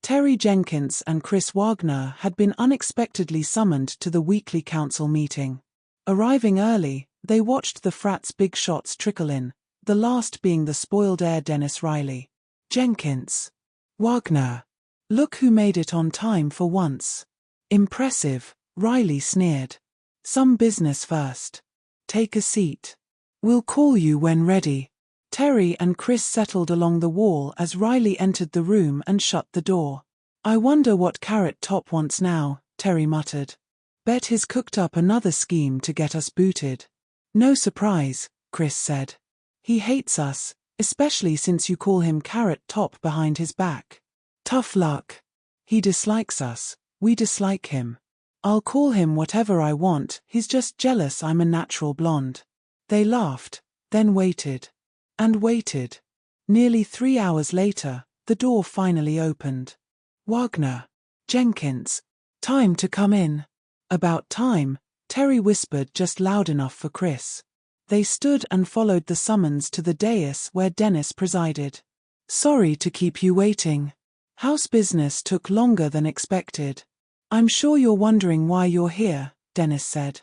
Terry Jenkins and Chris Wagner had been unexpectedly summoned to the weekly council meeting. Arriving early, they watched the frat's big shots trickle in, the last being the spoiled heir Dennis Riley. Jenkins. Wagner. Look who made it on time for once. Impressive, Riley sneered. Some business first. Take a seat. We'll call you when ready. Terry and Chris settled along the wall as Riley entered the room and shut the door. I wonder what Carrot Top wants now, Terry muttered. Bet he's cooked up another scheme to get us booted. No surprise, Chris said. He hates us, especially since you call him Carrot Top behind his back. Tough luck. He dislikes us, we dislike him. I'll call him whatever I want, he's just jealous I'm a natural blonde. They laughed, then waited. And waited. Nearly 3 hours later, the door finally opened. Wagner. Jenkins. Time to come in. About time, Terry whispered just loud enough for Chris. They stood and followed the summons to the dais where Dennis presided. Sorry to keep you waiting. House business took longer than expected. I'm sure you're wondering why you're here, Dennis said.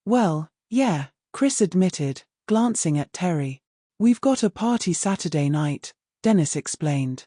Well, yeah, Chris admitted, glancing at Terry. We've got a party Saturday night, Dennis explained.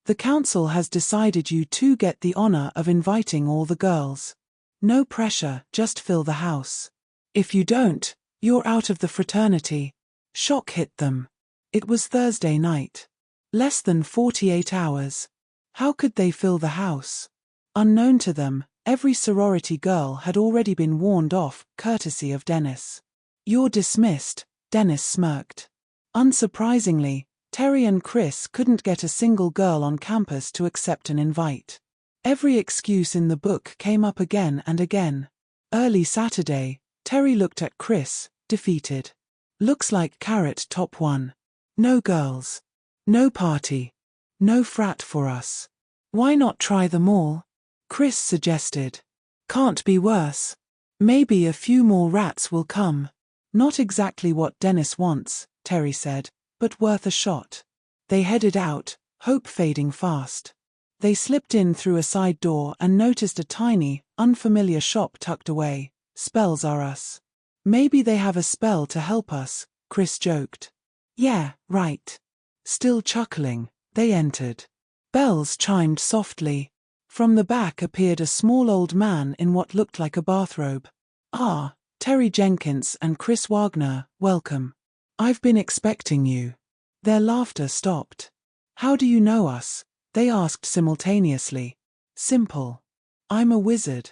The council has decided you two get the honor of inviting all the girls. No pressure, just fill the house. If you don't, you're out of the fraternity. Shock hit them. It was Thursday night. Less than 48 hours. How could they fill the house? Unknown to them, every sorority girl had already been warned off, courtesy of Dennis. You're dismissed, Dennis smirked. Unsurprisingly, Terry and Chris couldn't get a single girl on campus to accept an invite. Every excuse in the book came up again and again. Early Saturday, Terry looked at Chris, defeated. Looks like Carrot Top won. No girls. No party. No frat for us. Why not try them all? Chris suggested. Can't be worse. Maybe a few more rats will come. Not exactly what Dennis wants, Terry said, but worth a shot. They headed out, hope fading fast. They slipped in through a side door and noticed a tiny, unfamiliar shop tucked away. Spells are us. Maybe they have a spell to help us, Chris joked. Yeah, right. Still chuckling, they entered. Bells chimed softly. From the back appeared a small old man in what looked like a bathrobe. Ah, Terry Jenkins and Chris Wagner, welcome. I've been expecting you. Their laughter stopped. How do you know us? They asked simultaneously. Simple. I'm a wizard.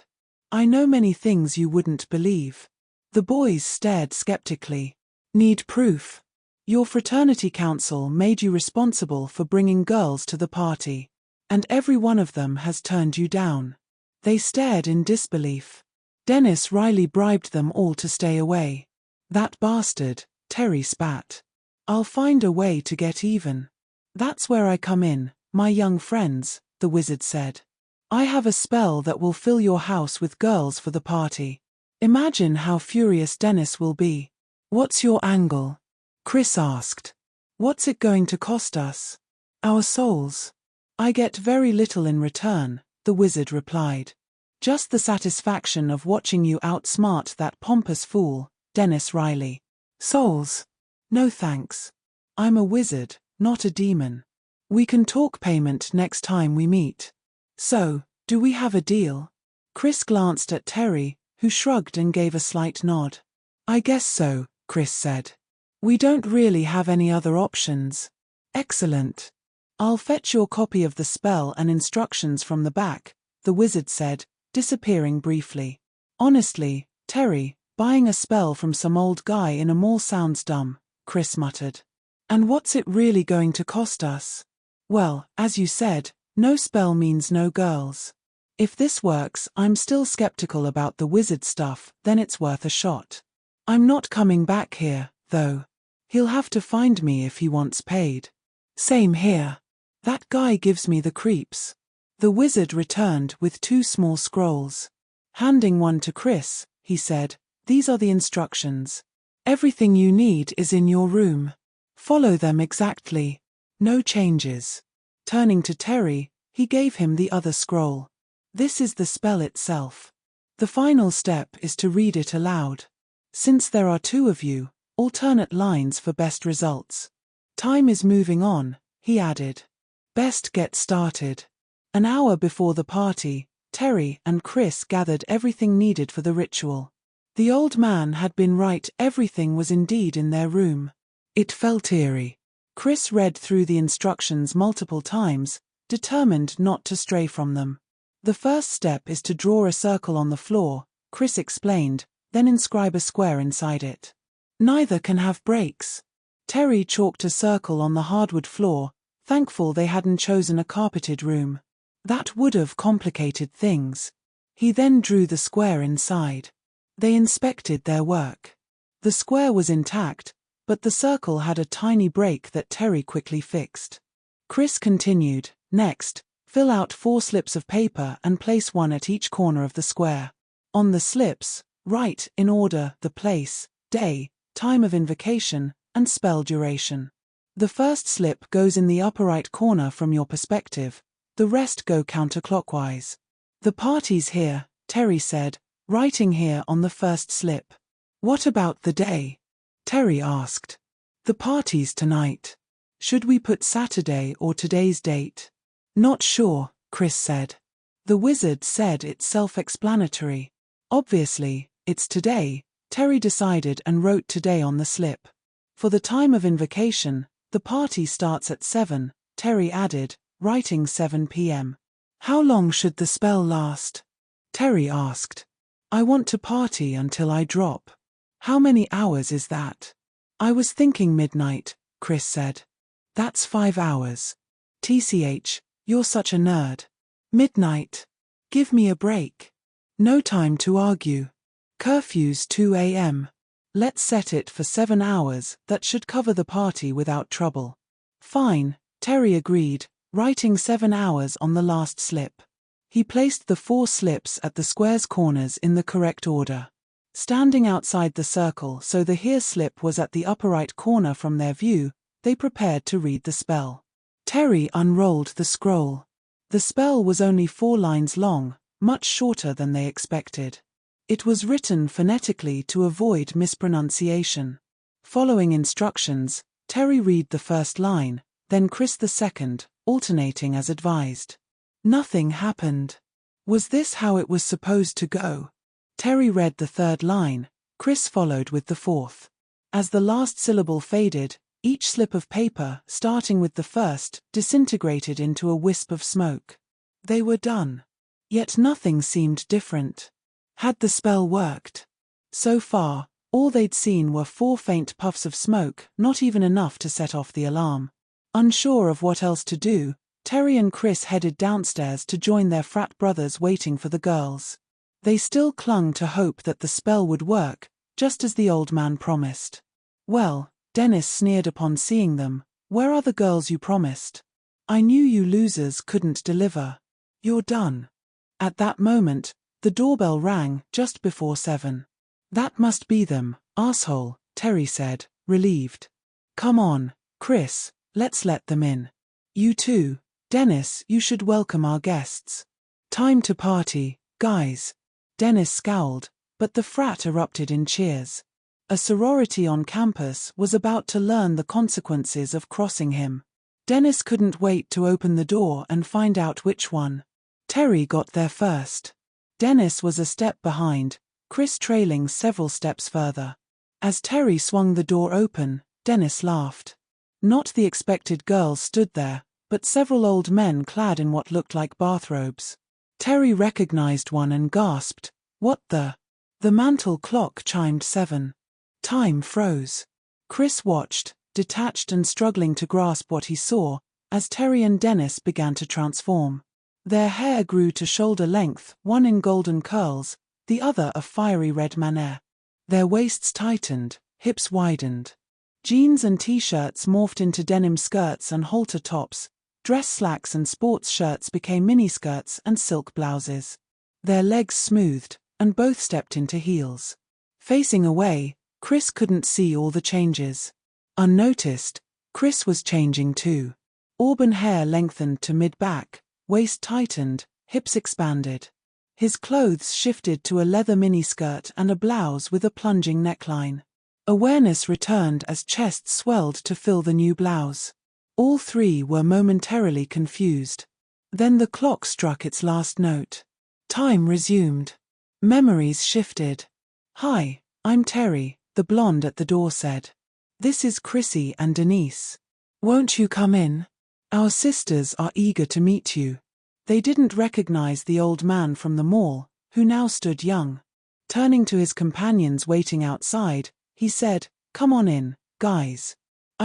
I know many things you wouldn't believe. The boys stared skeptically. Need proof? Your fraternity council made you responsible for bringing girls to the party. And every one of them has turned you down. They stared in disbelief. Dennis Riley bribed them all to stay away. That bastard, Terry spat. I'll find a way to get even. That's where I come in, my young friends, the wizard said. I have a spell that will fill your house with girls for the party. Imagine how furious Dennis will be. What's your angle? Chris asked. What's it going to cost us? Our souls. I get very little in return, the wizard replied. Just the satisfaction of watching you outsmart that pompous fool, Dennis Riley. Souls? No thanks. I'm a wizard, not a demon. We can talk payment next time we meet. So, do we have a deal? Chris glanced at Terry, who shrugged and gave a slight nod. I guess so, Chris said. We don't really have any other options. Excellent. I'll fetch your copy of the spell and instructions from the back, the wizard said, disappearing briefly. Honestly, Terry, buying a spell from some old guy in a mall sounds dumb, Chris muttered. And what's it really going to cost us? Well, as you said, no spell means no girls. If this works, I'm still skeptical about the wizard stuff, then it's worth a shot. I'm not coming back here, though. He'll have to find me if he wants paid. Same here. That guy gives me the creeps. The wizard returned with 2 small scrolls. Handing one to Chris, he said, these are the instructions. Everything you need is in your room. Follow them exactly. No changes. Turning to Terry, He gave him the other scroll. This is the spell itself. The final step is to read it aloud. Since there are two of you, alternate lines for best results. Time is moving on, he added. Best get started. An hour before the party, Terry and Chris gathered everything needed for the ritual. The old man had been right, everything was indeed in their room. It felt eerie. Chris read through the instructions multiple times, determined not to stray from them. The first step is to draw a circle on the floor, Chris explained, then inscribe a square inside it. Neither can have breaks. Terry chalked a circle on the hardwood floor, thankful they hadn't chosen a carpeted room. That would have complicated things. He then drew the square inside. They inspected their work. The square was intact, but the circle had a tiny break that Terry quickly fixed. Chris continued, next, fill out 4 slips of paper and place one at each corner of the square. On the slips, write, in order, the place, day, time of invocation, and spell duration. The first slip goes in the upper right corner from your perspective, the rest go counterclockwise. The party's here, Terry said, writing here on the first slip. What about the day? Terry asked. The party's tonight. Should we put Saturday or today's date? Not sure, Chris said. The wizard said it's self-explanatory. Obviously, it's today, Terry decided and wrote today on the slip. For the time of invocation, the party starts at 7, Terry added, writing 7 p.m. How long should the spell last? Terry asked. I want to party until I drop. How many hours is that? I was thinking midnight, Chris said. That's 5 hours. TCH, you're such a nerd. Midnight. Give me a break. No time to argue. Curfew's 2 a.m. Let's set it for 7 hours, that should cover the party without trouble. Fine, Terry agreed, writing 7 hours on the last slip. He placed the 4 slips at the square's corners in the correct order. Standing outside the circle so the here slip was at the upper right corner from their view, they prepared to read the spell. Terry unrolled the scroll. The spell was only 4 lines long, much shorter than they expected. It was written phonetically to avoid mispronunciation. Following instructions, Terry read the first line, then Chris the second, alternating as advised. Nothing happened. Was this how it was supposed to go? Terry read the third line, Chris followed with the fourth. As the last syllable faded, each slip of paper, starting with the first, disintegrated into a wisp of smoke. They were done. Yet nothing seemed different. Had the spell worked? So far, all they'd seen were 4 faint puffs of smoke, not even enough to set off the alarm. Unsure of what else to do, Terry and Chris headed downstairs to join their frat brothers waiting for the girls. They still clung to hope that the spell would work, just as the old man promised. Well, Dennis sneered upon seeing them, where are the girls you promised? I knew you losers couldn't deliver. You're done. At that moment, the doorbell rang, just before 7. That must be them, asshole, Terry said, relieved. Come on, Chris, let's let them in. You too, Dennis, you should welcome our guests. Time to party, guys. Dennis scowled, but the frat erupted in cheers. A sorority on campus was about to learn the consequences of crossing him. Dennis couldn't wait to open the door and find out which one. Terry got there first. Dennis was a step behind, Chris trailing several steps further. As Terry swung the door open, Dennis laughed. Not the expected girls stood there, but several old men clad in what looked like bathrobes. Terry recognized one and gasped, "What the?" The mantel clock chimed 7. Time froze. Chris watched, detached and struggling to grasp what he saw, as Terry and Dennis began to transform. Their hair grew to shoulder length, one in golden curls, the other a fiery red manet. Their waists tightened, hips widened. Jeans and t-shirts morphed into denim skirts and halter tops, dress slacks and sports shirts became miniskirts and silk blouses. Their legs smoothed, and both stepped into heels. Facing away, Chris couldn't see all the changes. Unnoticed, Chris was changing too. Auburn hair lengthened to mid-back, waist tightened, hips expanded. His clothes shifted to a leather miniskirt and a blouse with a plunging neckline. Awareness returned as chest swelled to fill the new blouse. All three were momentarily confused. Then the clock struck its last note. Time resumed. Memories shifted. "Hi, I'm Terry," the blonde at the door said. "This is Chrissy and Denise. Won't you come in? Our sisters are eager to meet you." They didn't recognize the old man from the mall, who now stood young. Turning to his companions waiting outside, he said, "Come on in, guys.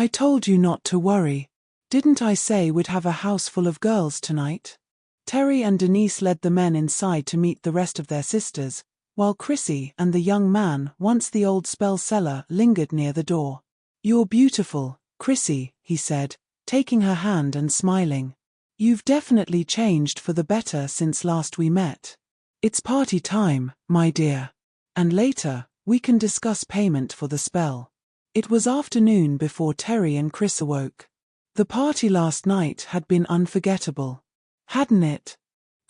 I told you not to worry. Didn't I say we'd have a house full of girls tonight?" Terry and Denise led the men inside to meet the rest of their sisters, while Chrissy and the young man, once the old spell seller, lingered near the door. "You're beautiful, Chrissy," he said, taking her hand and smiling. "You've definitely changed for the better since last we met. It's party time, my dear. And later, we can discuss payment for the spell." It was afternoon before Terry and Chris awoke. The party last night had been unforgettable. Hadn't it?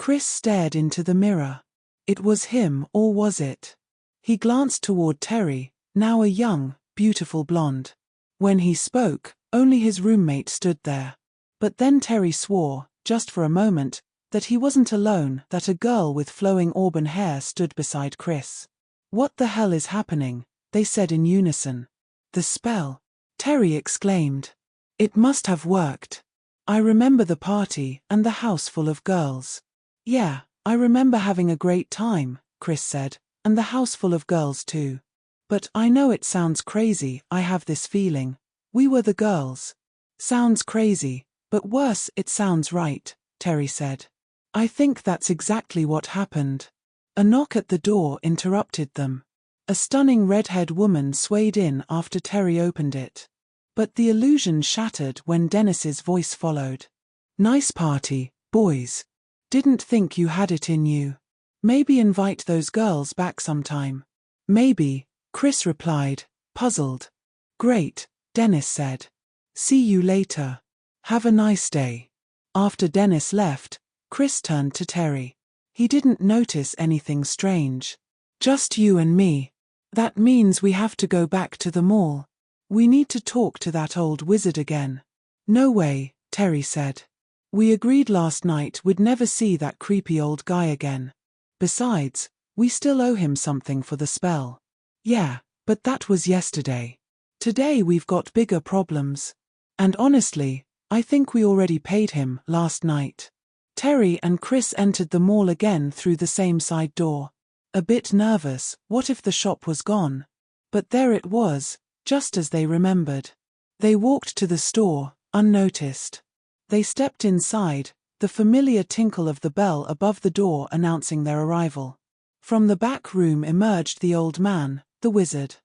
Chris stared into the mirror. It was him, or was it? He glanced toward Terry, now a young, beautiful blonde. When he spoke, only his roommate stood there. But then Terry swore, just for a moment, that he wasn't alone, that a girl with flowing auburn hair stood beside Chris. "What the hell is happening?" they said in unison. "The spell," Terry exclaimed. "It must have worked. I remember the party and the house full of girls." "Yeah, I remember having a great time," Chris said, "and the house full of girls too. But I know it sounds crazy, I have this feeling. We were the girls." "Sounds crazy. But worse, it sounds right," Terry said. "I think that's exactly what happened." A knock at the door interrupted them. A stunning redhead woman swayed in after Terry opened it. But the illusion shattered when Dennis's voice followed. "Nice party, boys. Didn't think you had it in you. Maybe invite those girls back sometime." "Maybe," Chris replied, puzzled. "Great," Dennis said. "See you later. Have a nice day." After Dennis left, Chris turned to Terry. He didn't notice anything strange. "Just you and me. That means we have to go back to the mall. We need to talk to that old wizard again." "No way," Terry said. "We agreed last night we'd never see that creepy old guy again. Besides, we still owe him something for the spell." "Yeah, but that was yesterday. Today we've got bigger problems. And honestly, I think we already paid him last night." Terry and Chris entered the mall again through the same side door. A bit nervous, what if the shop was gone? But there it was, just as they remembered. They walked to the store, unnoticed. They stepped inside, the familiar tinkle of the bell above the door announcing their arrival. From the back room emerged the old man, the wizard.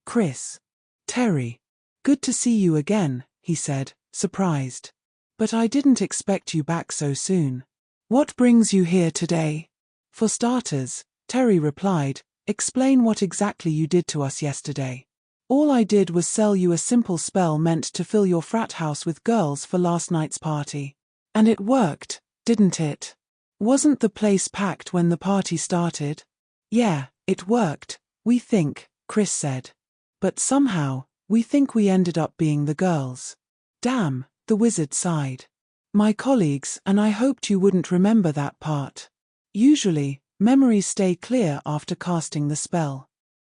"Chris. Terry. Good to see you again," he said, surprised. "But I didn't expect you back so soon. What brings you here today?" "For starters," Terry replied, "explain what exactly you did to us yesterday." "All I did was sell you a simple spell meant to fill your frat house with girls for last night's party. And it worked, didn't it? Wasn't the place packed when the party started?" "Yeah, it worked, we think," Chris said. "But somehow, we think we ended up being the girls." "Damn," the wizard sighed. "My colleagues and I hoped you wouldn't remember that part. Usually, memories stay clear after casting the spell.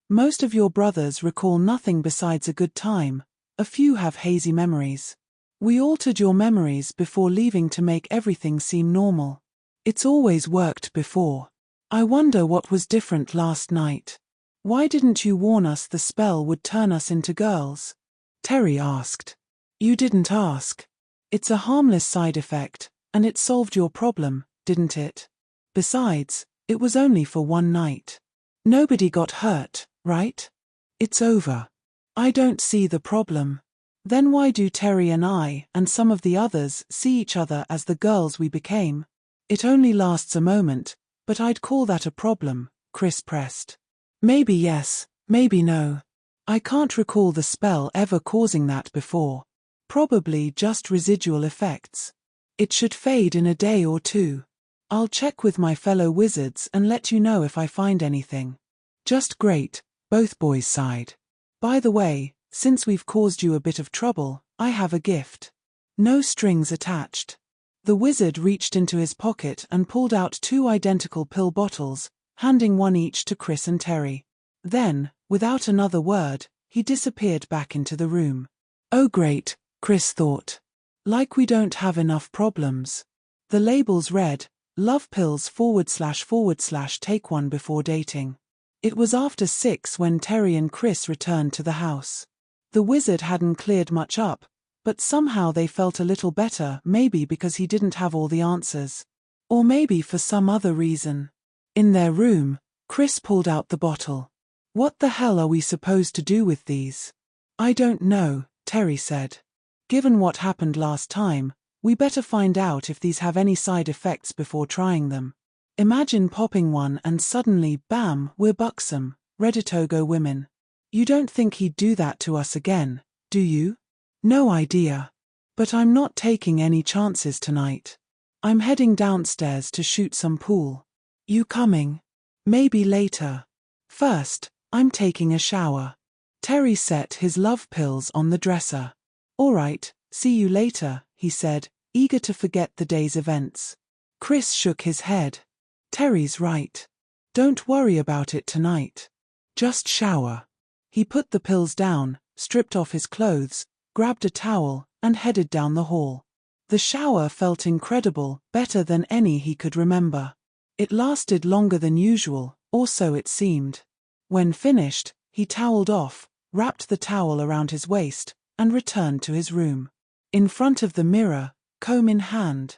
Most of your brothers recall nothing besides a good time, a few have hazy memories. We altered your memories before leaving to make everything seem normal. It's always worked before. I wonder what was different last night. Why didn't you warn us the spell would turn us into girls?" Terry asked. "You didn't ask. It's a harmless side effect, and it solved your problem, didn't it? Besides, it was only for one night. Nobody got hurt, right? It's over. I don't see the problem. Then why do Terry and I and some of the others see each other as the girls we became? It only lasts a moment, but I'd call that a problem," Chris pressed. "Maybe yes, maybe no. I can't recall the spell ever causing that before. Probably just residual effects. It should fade in a day or two. I'll check with my fellow wizards and let you know if I find anything. Just great, both boys sighed. By the way, since we've caused you a bit of trouble, I have a gift. No strings attached. The wizard reached into his pocket and pulled out 2 identical pill bottles, handing one each to Chris and Terry. Then, without another word, he disappeared back into the room. Oh great, Chris thought. Like we don't have enough problems. The labels read, Love Pills / take one before dating. It was after 6 when Terry and Chris returned to the house. The wizard hadn't cleared much up, but somehow they felt a little better, maybe because he didn't have all the answers. Or maybe for some other reason. In their room, Chris pulled out the bottle. What the hell are we supposed to do with these? I don't know, Terry said. Given what happened last time, we better find out if these have any side effects before trying them. Imagine popping one and suddenly, bam, we're buxom, ready to go women. You don't think he'd do that to us again, do you? No idea. But I'm not taking any chances tonight. I'm heading downstairs to shoot some pool. You coming? Maybe later. First, I'm taking a shower. Terry set his love pills on the dresser. All right, see you later, he said, eager to forget the day's events. Chris shook his head. Terry's right. Don't worry about it tonight. Just shower. He put the pills down, stripped off his clothes, grabbed a towel, and headed down the hall. The shower felt incredible, better than any he could remember. It lasted longer than usual, or so it seemed. When finished, he toweled off, wrapped the towel around his waist, and returned to his room. In front of the mirror, comb in hand.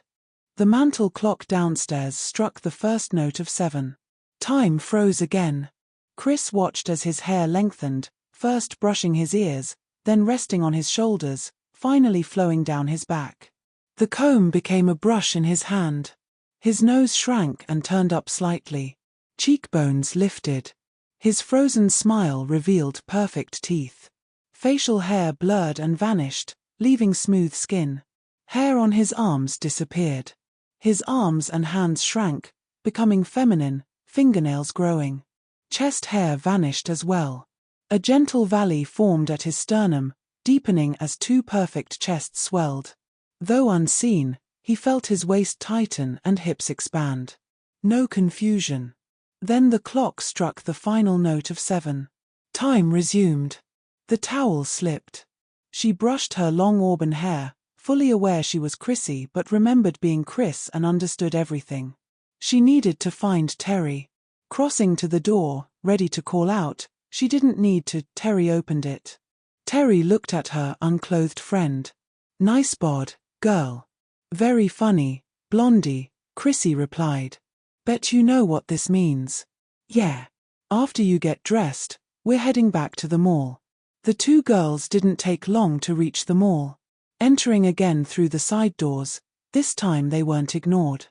The mantel clock downstairs struck the first note of 7. Time froze again. Chris watched as his hair lengthened, first brushing his ears, then resting on his shoulders, finally flowing down his back. The comb became a brush in his hand. His nose shrank and turned up slightly. Cheekbones lifted. His frozen smile revealed perfect teeth. Facial hair blurred and vanished, leaving smooth skin. Hair on his arms disappeared. His arms and hands shrank, becoming feminine, fingernails growing. Chest hair vanished as well. A gentle valley formed at his sternum, deepening as 2 perfect chests swelled. Though unseen, he felt his waist tighten and hips expand. No confusion. Then the clock struck the final note of 7. Time resumed. The towel slipped. She brushed her long auburn hair, fully aware she was Chrissy but remembered being Chris and understood everything. She needed to find Terry. Crossing to the door, ready to call out, she didn't need to. Terry opened it. Terry looked at her unclothed friend. Nice bod, girl. Very funny, blondie, Chrissy replied. Bet you know what this means. Yeah. After you get dressed, we're heading back to the mall. The 2 girls didn't take long to reach the mall. Entering again through the side doors, this time they weren't ignored.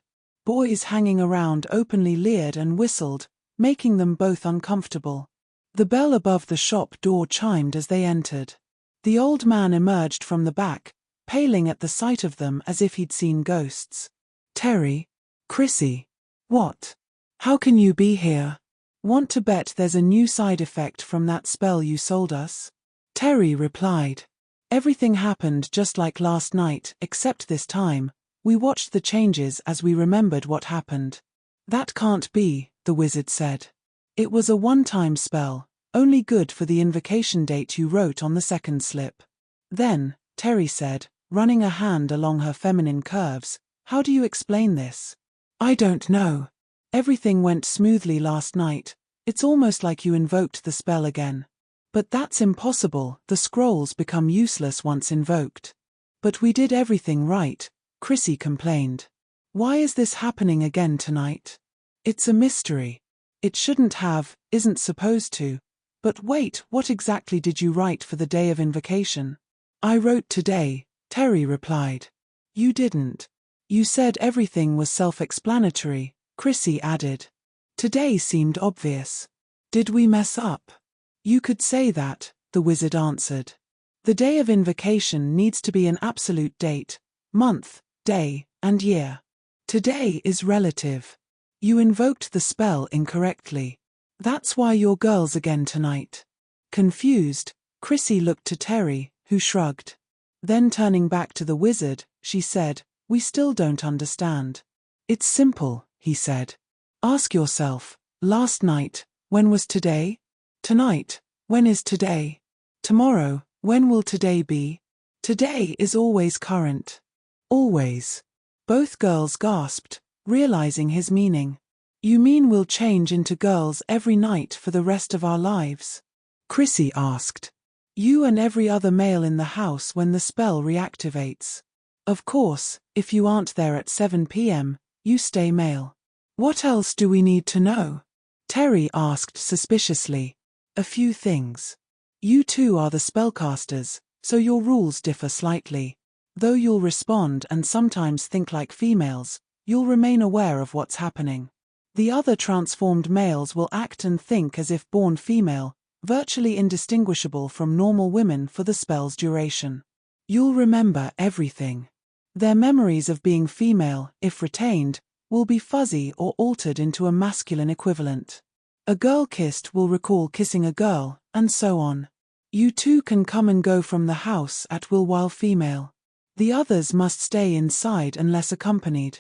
Boys hanging around openly leered and whistled, making them both uncomfortable. The bell above the shop door chimed as they entered. The old man emerged from the back, paling at the sight of them as if he'd seen ghosts. Terry? Chrissy? What? How can you be here? Want to bet there's a new side effect from that spell you sold us? Terry replied. Everything happened just like last night, except this time, we watched the changes as we remembered what happened. That can't be, the wizard said. It was a one-time spell, only good for the invocation date you wrote on the second slip. Then, Terry said, running a hand along her feminine curves, how do you explain this? I don't know. Everything went smoothly last night. It's almost like you invoked the spell again. But that's impossible, the scrolls become useless once invoked. But we did everything right, Chrissy complained. Why is this happening again tonight? It's a mystery. It shouldn't have, isn't supposed to. But wait, what exactly did you write for the day of invocation? I wrote today, Terry replied. You didn't. You said everything was self-explanatory, Chrissy added. Today seemed obvious. Did we mess up? You could say that, the wizard answered. The day of invocation needs to be an absolute date, month, day, and year. Today is relative. You invoked the spell incorrectly. That's why you're girls again tonight. Confused, Chrissy looked to Terry, who shrugged. Then turning back to the wizard, she said, "We still don't understand." "It's simple," he said. "Ask yourself, last night, when was today? Tonight, when is today? Tomorrow, when will today be? Today is always current. Always." Both girls gasped, realizing his meaning. "You mean we'll change into girls every night for the rest of our lives?" Chrissy asked. "You and every other male in the house when the spell reactivates. Of course, if you aren't there at 7 p.m., you stay male." "What else do we need to know?" Terry asked suspiciously. "A few things. You two are the spellcasters, so your rules differ slightly. Though you'll respond and sometimes think like females, you'll remain aware of what's happening. The other transformed males will act and think as if born female, virtually indistinguishable from normal women for the spell's duration. You'll remember everything. Their memories of being female, if retained, will be fuzzy or altered into a masculine equivalent. A girl kissed will recall kissing a girl, and so on. You two can come and go from the house at will while female. The others must stay inside unless accompanied."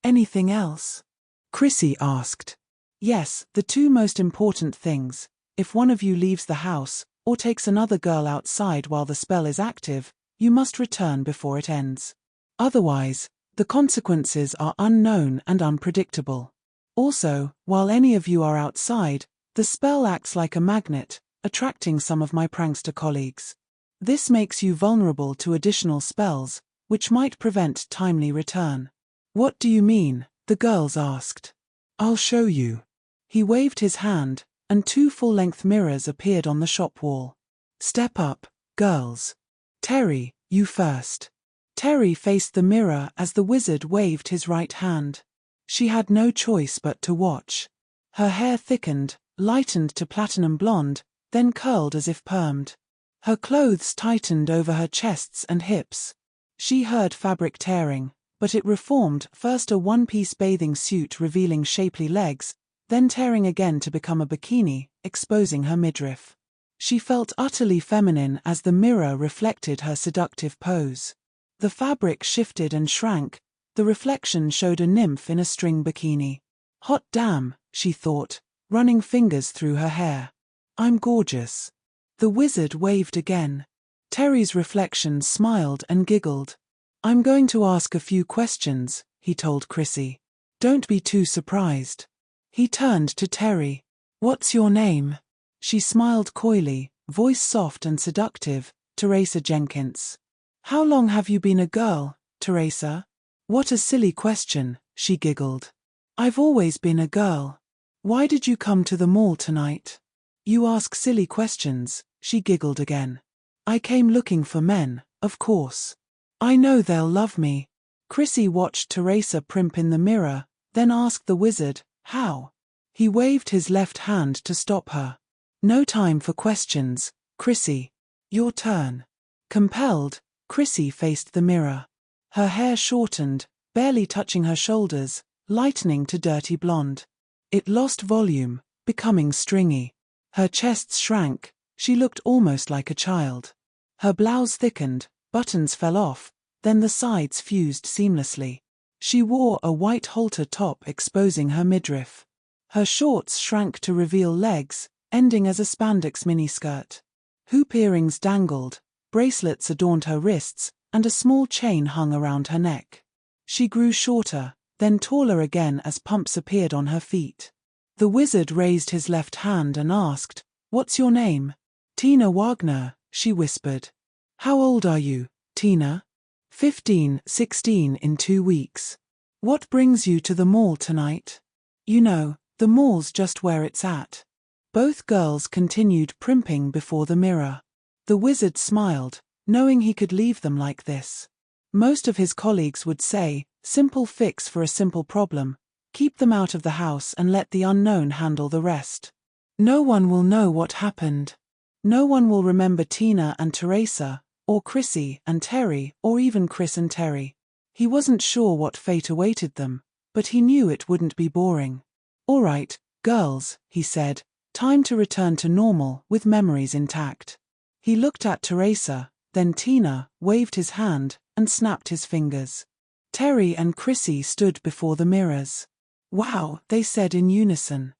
"Anything else?" Chrissy asked. "Yes, the two most important things. If one of you leaves the house, or takes another girl outside while the spell is active, you must return before it ends. Otherwise, the consequences are unknown and unpredictable. Also, while any of you are outside, the spell acts like a magnet, attracting some of my prankster colleagues. This makes you vulnerable to additional spells, which might prevent timely return." "What do you mean?" the girls asked. "I'll show you." He waved his hand, and two full-length mirrors appeared on the shop wall. "Step up, girls. Terry, you first." Terry faced the mirror as the wizard waved his right hand. She had no choice but to watch. Her hair thickened, lightened to platinum blonde, then curled as if permed. Her clothes tightened over her chests and hips. She heard fabric tearing, but it reformed, first a one-piece bathing suit revealing shapely legs, then tearing again to become a bikini, exposing her midriff. She felt utterly feminine as the mirror reflected her seductive pose. The fabric shifted and shrank, the reflection showed a nymph in a string bikini. "Hot damn," she thought, running fingers through her hair. "I'm gorgeous." The wizard waved again. Terry's reflection smiled and giggled. "I'm going to ask a few questions," he told Chrissy. "Don't be too surprised." He turned to Terry. "What's your name?" She smiled coyly, voice soft and seductive, "Teresa Jenkins." "How long have you been a girl, Teresa?" "What a silly question," she giggled. "I've always been a girl." "Why did you come to the mall tonight?" "You ask silly questions," she giggled again. "I came looking for men, of course. I know they'll love me." Chrissy watched Teresa primp in the mirror, then asked the wizard, "How?" He waved his left hand to stop her. "No time for questions, Chrissy. Your turn." Compelled, Chrissy faced the mirror. Her hair shortened, barely touching her shoulders, lightening to dirty blonde. It lost volume, becoming stringy. Her chest shrank, she looked almost like a child. Her blouse thickened, buttons fell off, then the sides fused seamlessly. She wore a white halter top exposing her midriff. Her shorts shrank to reveal legs, ending as a spandex miniskirt. Hoop earrings dangled, bracelets adorned her wrists, and a small chain hung around her neck. She grew shorter, then taller again as pumps appeared on her feet. The wizard raised his left hand and asked, "What's your name?" "Tina Wagner," she whispered. "How old are you, Tina?" 15, 16 in 2 weeks. "What brings you to the mall tonight?" "You know, the mall's just where it's at." Both girls continued primping before the mirror. The wizard smiled, knowing he could leave them like this. Most of his colleagues would say, "Simple fix for a simple problem. Keep them out of the house and let the unknown handle the rest." No one will know what happened. No one will remember Tina and Teresa, or Chrissy and Terry, or even Chris and Terry. He wasn't sure what fate awaited them, but he knew it wouldn't be boring. "All right, girls," he said, "time to return to normal with memories intact." He looked at Teresa, then Tina, waved his hand, and snapped his fingers. Terry and Chrissy stood before the mirrors. "Wow," they said in unison.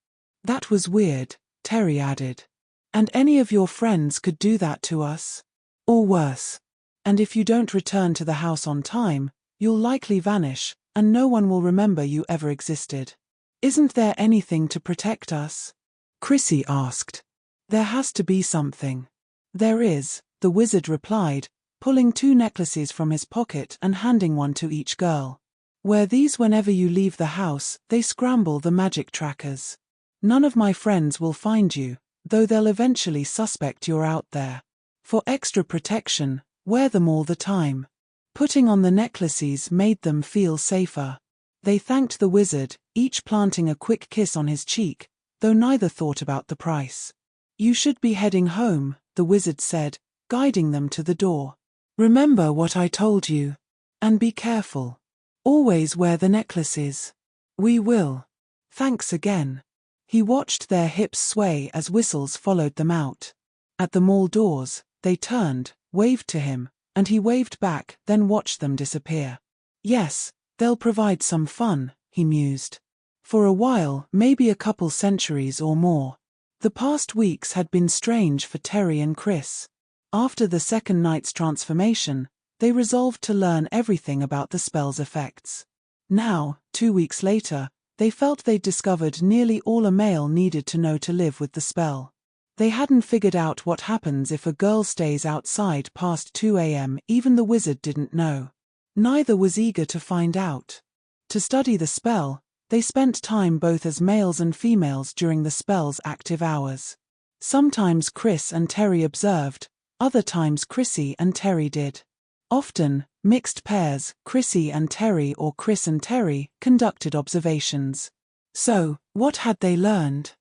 "That was weird," Terry added. "And any of your friends could do that to us? Or worse. And if you don't return to the house on time, you'll likely vanish, and no one will remember you ever existed. Isn't there anything to protect us?" Chrissy asked. "There has to be something." "There is," the wizard replied, pulling 2 necklaces from his pocket and handing one to each girl. "Wear these whenever you leave the house, they scramble the magic trackers. None of my friends will find you, though they'll eventually suspect you're out there. For extra protection, wear them all the time." Putting on the necklaces made them feel safer. They thanked the wizard, each planting a quick kiss on his cheek, though neither thought about the price. "You should be heading home," the wizard said, guiding them to the door. "Remember what I told you. And be careful. Always wear the necklaces." "We will. Thanks again." He watched their hips sway as whistles followed them out. At the mall doors, they turned, waved to him, and he waved back, then watched them disappear. "Yes, they'll provide some fun," he mused. "For a while, maybe a couple centuries or more." The past weeks had been strange for Terry and Chris. After the second night's transformation, they resolved to learn everything about the spell's effects. Now, 2 weeks later, they felt they'd discovered nearly all a male needed to know to live with the spell. They hadn't figured out what happens if a girl stays outside past 2 a.m. Even the wizard didn't know. Neither was eager to find out. To study the spell, they spent time both as males and females during the spell's active hours. Sometimes Chris and Terry observed, other times Chrissy and Terry did. Often, mixed pairs, Chrissy and Terry or Chris and Terry, conducted observations. So, what had they learned?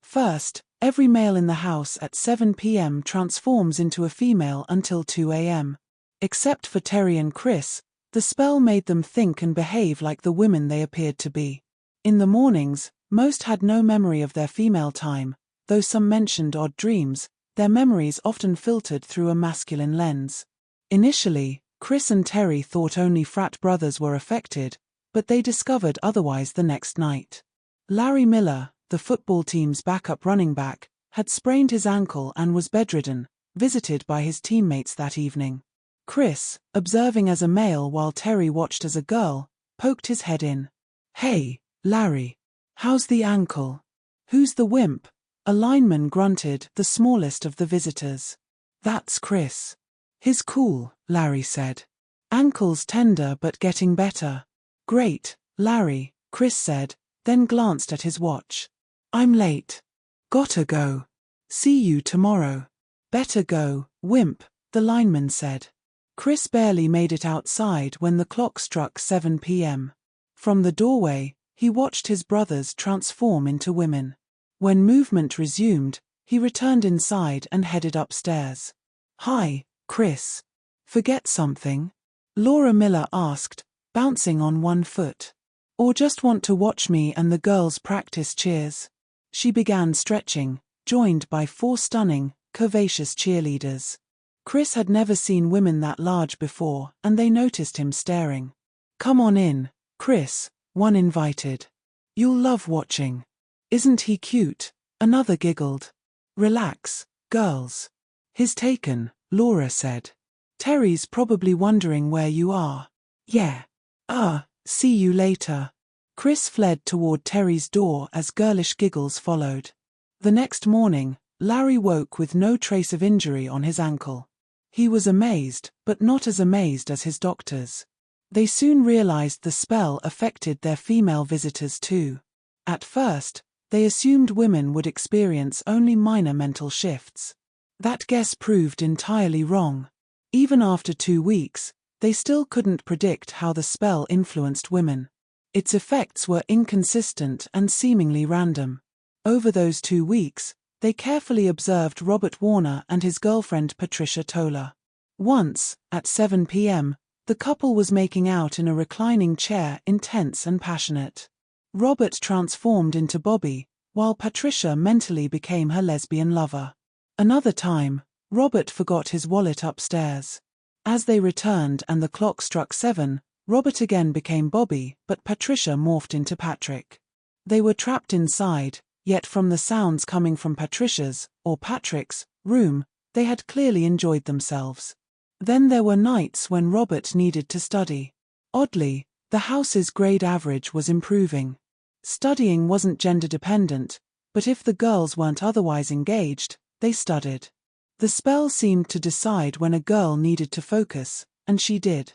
First, every male in the house at 7 p.m. transforms into a female until 2 a.m. Except for Terry and Chris, the spell made them think and behave like the women they appeared to be. In the mornings, most had no memory of their female time, though some mentioned odd dreams, their memories often filtered through a masculine lens. Initially, Chris and Terry thought only frat brothers were affected, but they discovered otherwise the next night. Larry Miller, the football team's backup running back, had sprained his ankle and was bedridden, visited by his teammates that evening. Chris, observing as a male while Terry watched as a girl, poked his head in. "Hey, Larry. How's the ankle?" "Who's the wimp?" A lineman grunted, the smallest of the visitors. "That's Chris. He's cool," Larry said. "Ankle's tender but getting better." "Great, Larry," Chris said, then glanced at his watch. "I'm late. Gotta go. See you tomorrow." "Better go, wimp," the lineman said. Chris barely made it outside when the clock struck 7 p.m. From the doorway, he watched his brothers transform into women. When movement resumed, he returned inside and headed upstairs. "Hi, Chris. Forget something?" Laura Miller asked, bouncing on one foot. "Or just want to watch me and the girls practice cheers?" She began stretching, joined by 4 stunning, curvaceous cheerleaders. Chris had never seen women that large before, and they noticed him staring. "Come on in, Chris," one invited. "You'll love watching. Isn't he cute?" Another giggled. "Relax, girls. He's taken," Laura said. "Terry's probably wondering where you are." "Yeah. See you later." Chris fled toward Terry's door as girlish giggles followed. The next morning, Larry woke with no trace of injury on his ankle. He was amazed, but not as amazed as his doctors. They soon realized the spell affected their female visitors too. At first, they assumed women would experience only minor mental shifts. That guess proved entirely wrong. Even after 2 weeks, they still couldn't predict how the spell influenced women. Its effects were inconsistent and seemingly random. Over those 2 weeks, they carefully observed Robert Warner and his girlfriend Patricia Toller. Once, at 7 p.m., The couple was making out in a reclining chair, intense and passionate. Robert transformed into Bobby, while Patricia mentally became her lesbian lover. Another time, Robert forgot his wallet upstairs. As they returned and the clock struck 7, Robert again became Bobby, but Patricia morphed into Patrick. They were trapped inside, yet from the sounds coming from Patricia's, or Patrick's, room, they had clearly enjoyed themselves. Then there were nights when Robert needed to study. Oddly, the house's grade average was improving. Studying wasn't gender-dependent, but if the girls weren't otherwise engaged, they studied. The spell seemed to decide when a girl needed to focus, and she did.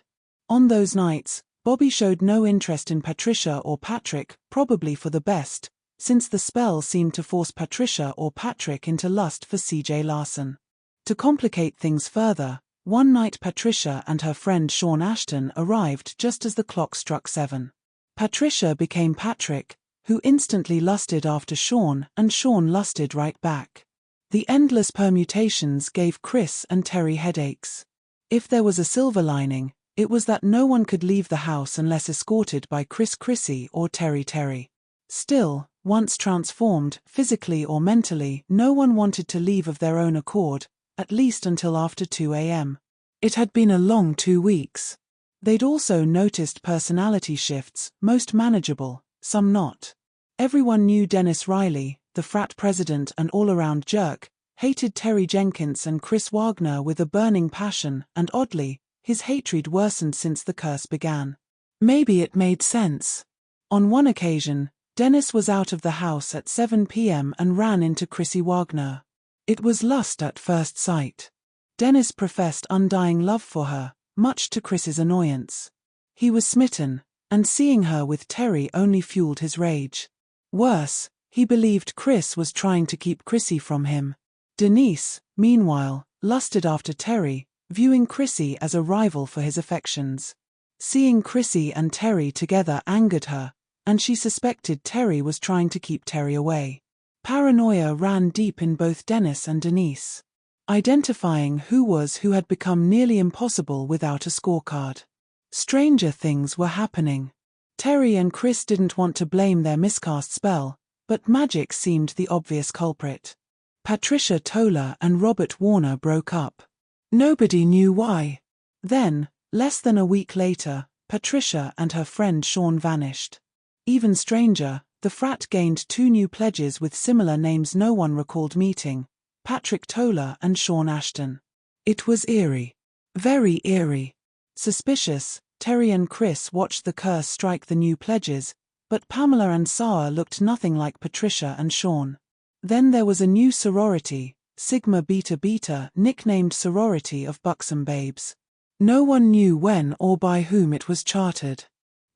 On those nights, Bobby showed no interest in Patricia or Patrick, probably for the best, since the spell seemed to force Patricia or Patrick into lust for CJ Larson. To complicate things further, one night Patricia and her friend Sean Ashton arrived just as the clock struck 7. Patricia became Patrick, who instantly lusted after Sean, and Sean lusted right back. The endless permutations gave Chris and Terry headaches. If there was a silver lining, it was that no one could leave the house unless escorted by Chrissy or Terry. Still, once transformed, physically or mentally, no one wanted to leave of their own accord, at least until after 2 a.m. It had been a long 2 weeks. They'd also noticed personality shifts, most manageable, some not. Everyone knew Dennis Riley, the frat president and all-around jerk, hated Terry Jenkins and Chris Wagner with a burning passion, and oddly, his hatred worsened since the curse began. Maybe it made sense. On one occasion, Dennis was out of the house at 7 p.m. and ran into Chrissy Wagner. It was lust at first sight. Dennis professed undying love for her, much to Chris's annoyance. He was smitten, and seeing her with Terry only fueled his rage. Worse, he believed Chris was trying to keep Chrissy from him. Denise, meanwhile, lusted after Terry, viewing Chrissy as a rival for his affections. Seeing Chrissy and Terry together angered her, and she suspected Terry was trying to keep Terry away. Paranoia ran deep in both Dennis and Denise. Identifying who had become nearly impossible without a scorecard. Stranger things were happening. Terry and Chris didn't want to blame their miscast spell, but magic seemed the obvious culprit. Patricia Toller and Robert Warner broke up. Nobody knew why. Then, less than a week later, Patricia and her friend Sean vanished. Even stranger, the frat gained 2 new pledges with similar names no one recalled meeting, Patrick Toller and Sean Ashton. It was eerie. Very eerie. Suspicious, Terry and Chris watched the curse strike the new pledges, but Pamela and Sarah looked nothing like Patricia and Sean. Then there was a new sorority, Sigma Beta Beta, nicknamed Sorority of Buxom Babes. No one knew when or by whom it was chartered.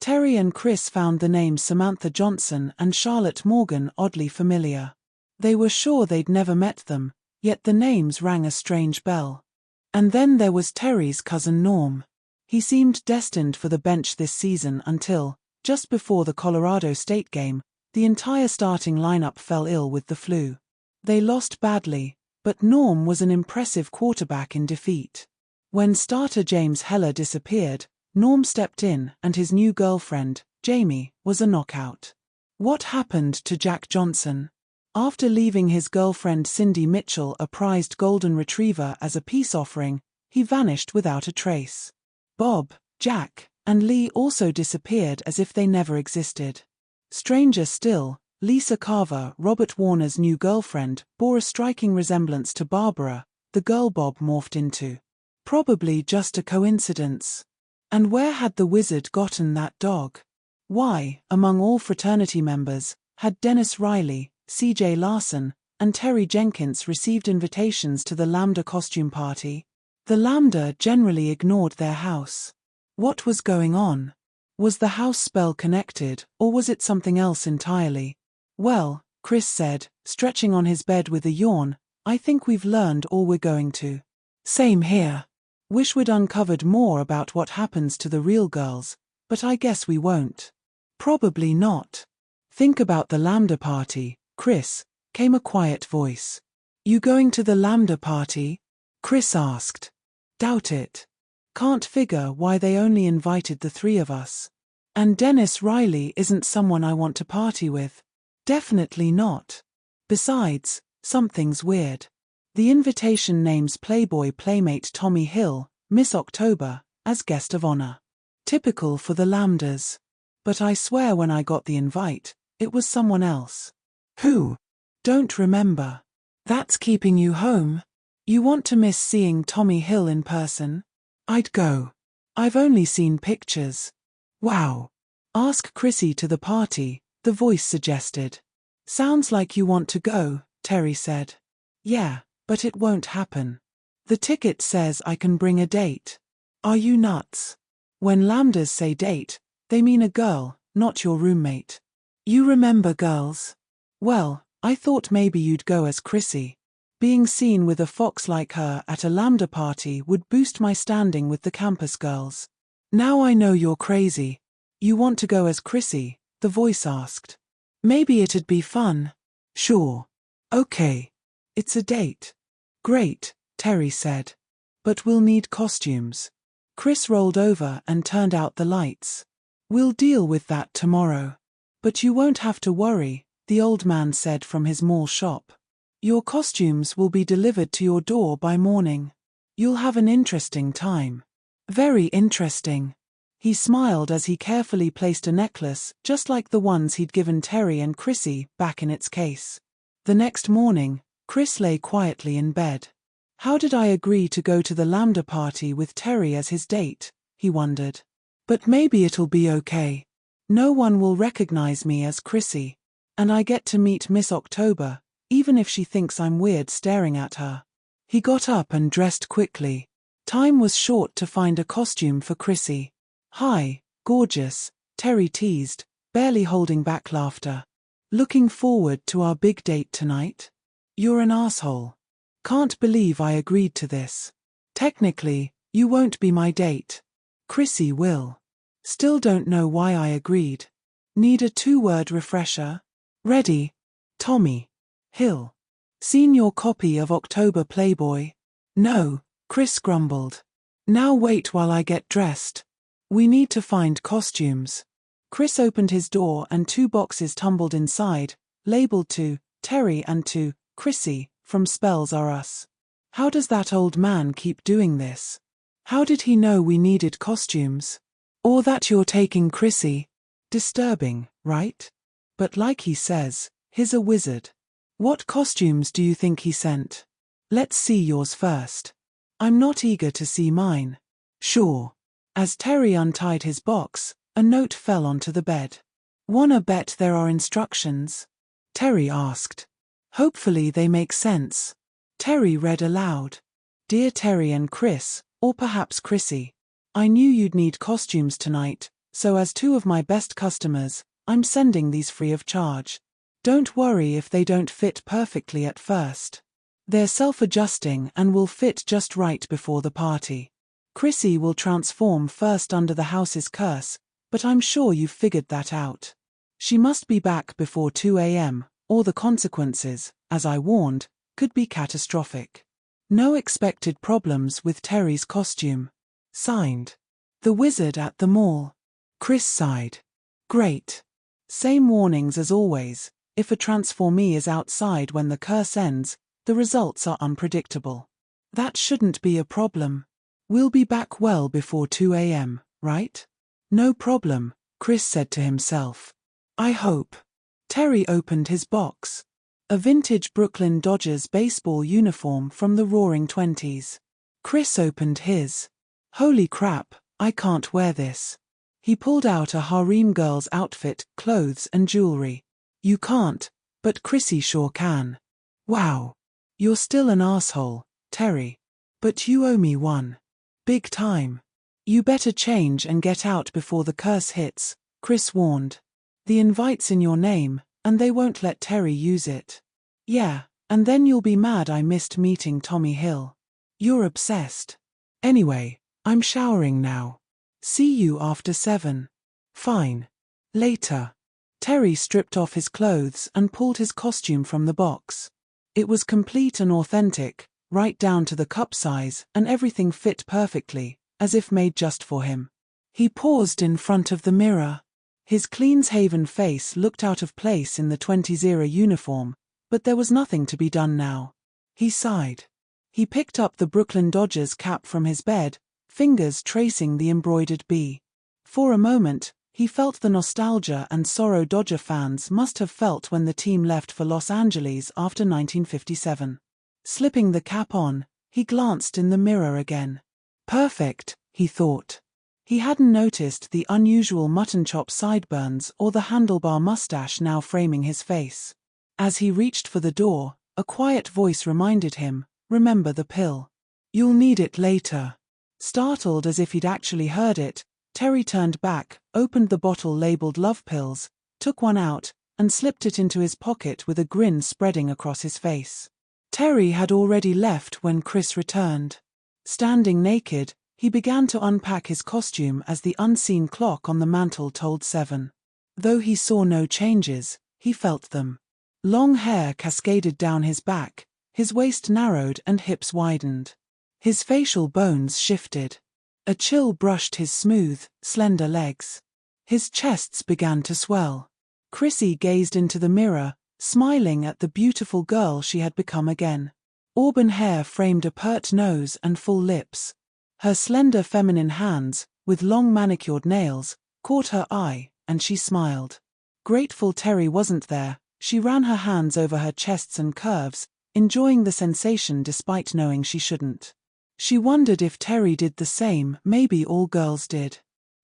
Terry and Chris found the names Samantha Johnson and Charlotte Morgan oddly familiar. They were sure they'd never met them, yet the names rang a strange bell. And then there was Terry's cousin Norm. He seemed destined for the bench this season until, just before the Colorado State game, the entire starting lineup fell ill with the flu. They lost badly, but Norm was an impressive quarterback in defeat. When starter James Heller disappeared, Norm stepped in and his new girlfriend, Jamie, was a knockout. What happened to Jack Johnson? After leaving his girlfriend Cindy Mitchell a prized golden retriever as a peace offering, he vanished without a trace. Bob, Jack, and Lee also disappeared as if they never existed. Stranger still, Lisa Carver, Robert Warner's new girlfriend, bore a striking resemblance to Barbara, the girl Bob morphed into. Probably just a coincidence. And where had the wizard gotten that dog? Why, among all fraternity members, had Dennis Riley, CJ Larson, and Terry Jenkins received invitations to the Lambda costume party? The Lambda generally ignored their house. What was going on? Was the house spell connected, or was it something else entirely? Well, Chris said, stretching on his bed with a yawn, I think we've learned all we're going to. Same here. Wish we'd uncovered more about what happens to the real girls, but I guess we won't. Probably not. Think about the Lambda party, Chris, came a quiet voice. You going to the Lambda party? Chris asked. Doubt it. Can't figure why they only invited the three of us. And Dennis Riley isn't someone I want to party with. Definitely not. Besides, something's weird. The invitation names Playboy playmate Tommy Hill, Miss October, as guest of honor. Typical for the Lambdas. But I swear when I got the invite, it was someone else. Who? Don't remember. That's keeping you home? You want to miss seeing Tommy Hill in person? I'd go. I've only seen pictures. Wow. Ask Chrissy to the party, the voice suggested. Sounds like you want to go, Terry said. Yeah, but it won't happen. The ticket says I can bring a date. Are you nuts? When Lambdas say date, they mean a girl, not your roommate. You remember girls? Well, I thought maybe you'd go as Chrissy. Being seen with a fox like her at a Lambda party would boost my standing with the campus girls. Now I know you're crazy. You want to go as Chrissy? The voice asked. Maybe it'd be fun. Sure. Okay. It's a date. Great, Terry said. But we'll need costumes. Chris rolled over and turned out the lights. We'll deal with that tomorrow. But you won't have to worry, the old man said from his mall shop. Your costumes will be delivered to your door by morning. You'll have an interesting time. Very interesting. He smiled as he carefully placed a necklace, just like the ones he'd given Terry and Chrissy, back in its case. The next morning, Chris lay quietly in bed. How did I agree to go to the Lambda party with Terry as his date? He wondered. But maybe it'll be okay. No one will recognize me as Chrissy. And I get to meet Miss October, even if she thinks I'm weird staring at her. He got up and dressed quickly. Time was short to find a costume for Chrissy. Hi, gorgeous, Terry teased, barely holding back laughter. Looking forward to our big date tonight? You're an asshole. Can't believe I agreed to this. Technically, you won't be my date. Chrissy will. Still don't know why I agreed. Need a 2-word refresher? Ready? Tommy Hill. Seen your copy of October Playboy? No, Chris grumbled. Now wait while I get dressed. We need to find costumes. Chris opened his door and 2 boxes tumbled inside, labeled to Terry and to Chrissy, from Spells Are Us. How does that old man keep doing this? How did he know we needed costumes? Or that you're taking Chrissy? Disturbing, right? But like he says, he's a wizard. What costumes do you think he sent? Let's see yours first. I'm not eager to see mine. Sure. As Terry untied his box, a note fell onto the bed. Wanna bet there are instructions? Terry asked. Hopefully they make sense. Terry read aloud. Dear Terry and Chris, or perhaps Chrissy. I knew you'd need costumes tonight, so as 2 of my best customers, I'm sending these free of charge. Don't worry if they don't fit perfectly at first. They're self-adjusting and will fit just right before the party. Chrissy will transform first under the house's curse, but I'm sure you've figured that out. She must be back before 2 a.m., or the consequences, as I warned, could be catastrophic. No expected problems with Terry's costume. Signed. The Wizard at the Mall. Chris sighed. Great. Same warnings as always. If a transformee is outside when the curse ends, the results are unpredictable. That shouldn't be a problem. We'll be back well before 2 a.m., right? No problem, Chris said to himself. I hope. Terry opened his box. A vintage Brooklyn Dodgers baseball uniform from the Roaring '20s. Chris opened his. Holy crap, I can't wear this. He pulled out a harem girl's outfit, clothes and jewelry. You can't, but Chrissy sure can. Wow. You're still an asshole, Terry. But you owe me one. Big time. You better change and get out before the curse hits, Chris warned. The invite's in your name, and they won't let Terry use it. Yeah, and then you'll be mad I missed meeting Tommy Hill. You're obsessed. Anyway, I'm showering now. See you after 7. Fine. Later. Terry stripped off his clothes and pulled his costume from the box. It was complete and authentic, right down to the cup size, and everything fit perfectly, as if made just for him. He paused in front of the mirror. His clean-shaven face looked out of place in the 20s-era uniform, but there was nothing to be done now. He sighed. He picked up the Brooklyn Dodgers cap from his bed, fingers tracing the embroidered B. For a moment, he felt the nostalgia and sorrow Dodger fans must have felt when the team left for Los Angeles after 1957. Slipping the cap on, he glanced in the mirror again. Perfect, he thought. He hadn't noticed the unusual mutton chop sideburns or the handlebar mustache now framing his face. As he reached for the door, a quiet voice reminded him, "Remember the pill. You'll need it later." Startled as if he'd actually heard it, Terry turned back, opened the bottle labeled Love Pills, took one out, and slipped it into his pocket with a grin spreading across his face. Terry had already left when Chris returned. Standing naked, he began to unpack his costume as the unseen clock on the mantel told 7. Though he saw no changes, he felt them. Long hair cascaded down his back, his waist narrowed and hips widened. His facial bones shifted. A chill brushed his smooth, slender legs. His chests began to swell. Chrissy gazed into the mirror, smiling at the beautiful girl she had become again. Auburn hair framed a pert nose and full lips. Her slender feminine hands, with long manicured nails, caught her eye, and she smiled. Grateful Terry wasn't there, she ran her hands over her chests and curves, enjoying the sensation despite knowing she shouldn't. She wondered if Terry did the same, maybe all girls did.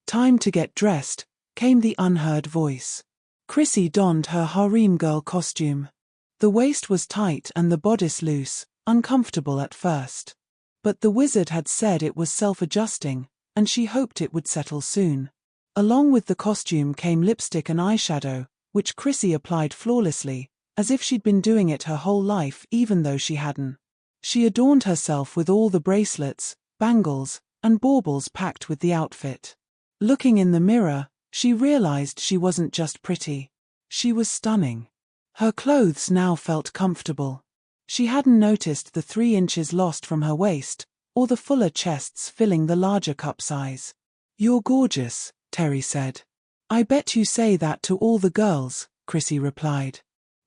"Time to get dressed," came the unheard voice. Chrissy donned her harem girl costume. The waist was tight and the bodice loose, uncomfortable at first. But the wizard had said it was self-adjusting, and she hoped it would settle soon. Along with the costume came lipstick and eyeshadow, which Chrissy applied flawlessly, as if she'd been doing it her whole life even though she hadn't. She adorned herself with all the bracelets, bangles, and baubles packed with the outfit. Looking in the mirror, she realized she wasn't just pretty. She was stunning. Her clothes now felt comfortable. She hadn't noticed the 3 inches lost from her waist, or the fuller chests filling the larger cup size. "You're gorgeous," Terry said. "I bet you say that to all the girls," Chrissy replied.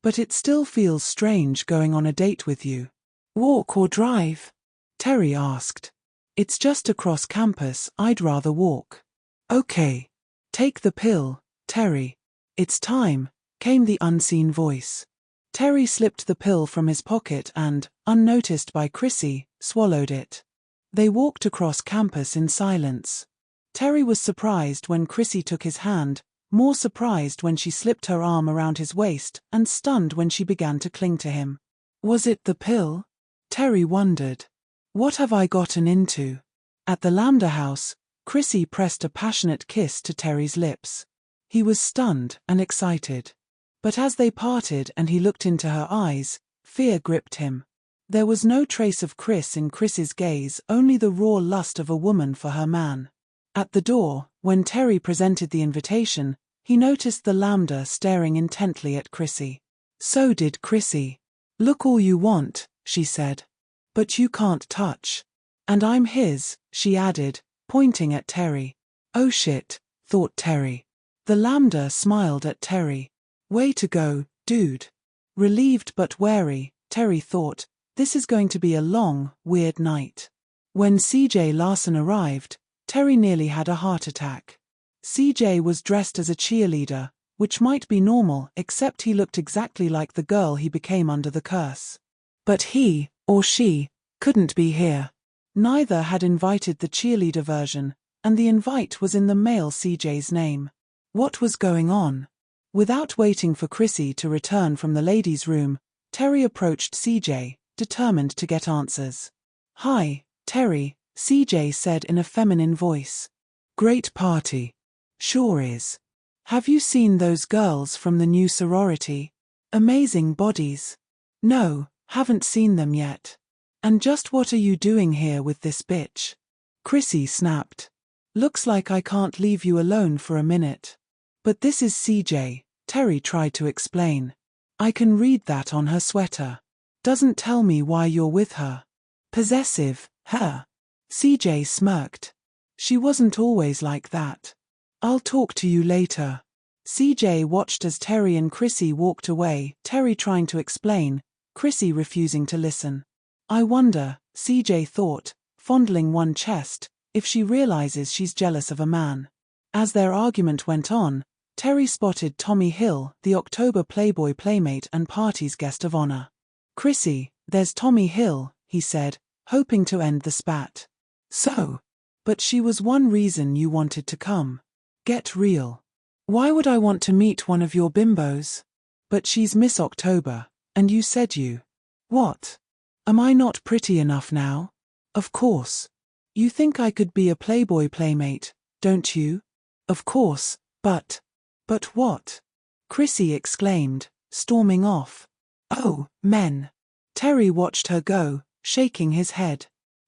"But it still feels strange going on a date with you." "Walk or drive?" Terry asked. "It's just across campus, I'd rather walk." "Okay. Take the pill, Terry. It's time," came the unseen voice. Terry slipped the pill from his pocket and, unnoticed by Chrissy, swallowed it. They walked across campus in silence. Terry was surprised when Chrissy took his hand, more surprised when she slipped her arm around his waist, and stunned when she began to cling to him. Was it the pill? Terry wondered. What have I gotten into? At the Lambda house, Chrissy pressed a passionate kiss to Terry's lips. He was stunned and excited. But as they parted and he looked into her eyes, fear gripped him. There was no trace of Chris in Chris's gaze, only the raw lust of a woman for her man. At the door, when Terry presented the invitation, he noticed the Lambda staring intently at Chrissy. So did Chrissy. "Look all you want," she said. "But you can't touch. And I'm his," she added, pointing at Terry. "Oh shit," thought Terry. The Lambda smiled at Terry. "Way to go, dude." Relieved but wary, Terry thought, this is going to be a long, weird night. When CJ Larson arrived, Terry nearly had a heart attack. CJ was dressed as a cheerleader, which might be normal except he looked exactly like the girl he became under the curse. But he, or she, couldn't be here. Neither had invited the cheerleader version, and the invite was in the male CJ's name. What was going on? Without waiting for Chrissy to return from the ladies' room, Terry approached CJ, determined to get answers. "Hi, Terry," CJ said in a feminine voice. "Great party." "Sure is. Have you seen those girls from the new sorority? Amazing bodies." "No, haven't seen them yet." "And just what are you doing here with this bitch?" Chrissy snapped. "Looks like I can't leave you alone for a minute." "But this is CJ, Terry tried to explain. "I can read that on her sweater. Doesn't tell me why you're with her." "Possessive, huh?" CJ smirked. She wasn't always like that. I'll talk to you later. CJ watched as Terry and Chrissy walked away, Terry trying to explain, Chrissy refusing to listen. I wonder, CJ thought, fondling one chest, if she realizes she's jealous of a man. As their argument went on, Terry spotted Tommy Hill, the October Playboy playmate and party's guest of honor. Chrissy, there's Tommy Hill, he said, hoping to end the spat. So? But she was one reason you wanted to come. Get real. Why would I want to meet one of your bimbos? But she's Miss October, and you said you. What? Am I not pretty enough now? Of course. You think I could be a Playboy playmate, don't you? Of course, but what? Chrissy exclaimed, storming off. Oh, men. Terry watched her go, shaking his head.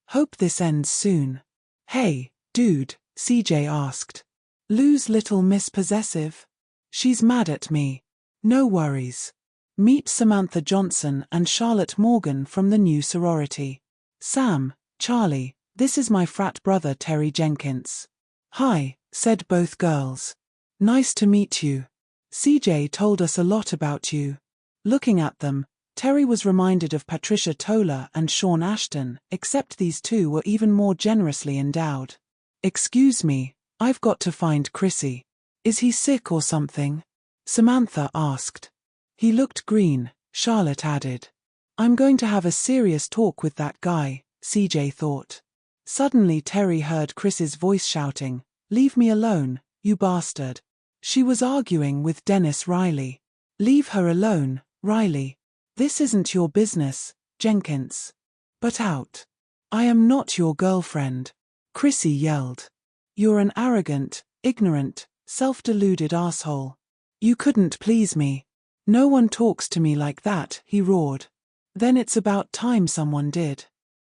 Hope this ends soon. Hey, dude, CJ asked. Lose little Miss Possessive? She's mad at me. No worries. Meet Samantha Johnson and Charlotte Morgan from the new sorority. Sam, Charlie, this is my frat brother Terry Jenkins. Hi, said both girls. Nice to meet you. CJ told us a lot about you. Looking at them, Terry was reminded of Patricia Tola and Sean Ashton, except these two were even more generously endowed. Excuse me, I've got to find Chrissy. Is he sick or something? Samantha asked. He looked green, Charlotte added. I'm going to have a serious talk with that guy, CJ thought. Suddenly Terry heard Chris's voice shouting, Leave me alone, you bastard. She was arguing with Dennis Riley. Leave her alone, Riley. This isn't your business, Jenkins. But out. I am not your girlfriend, Chrissy yelled. You're an arrogant, ignorant, self-deluded asshole. You couldn't please me. No one talks to me like that, he roared. Then it's about time someone did.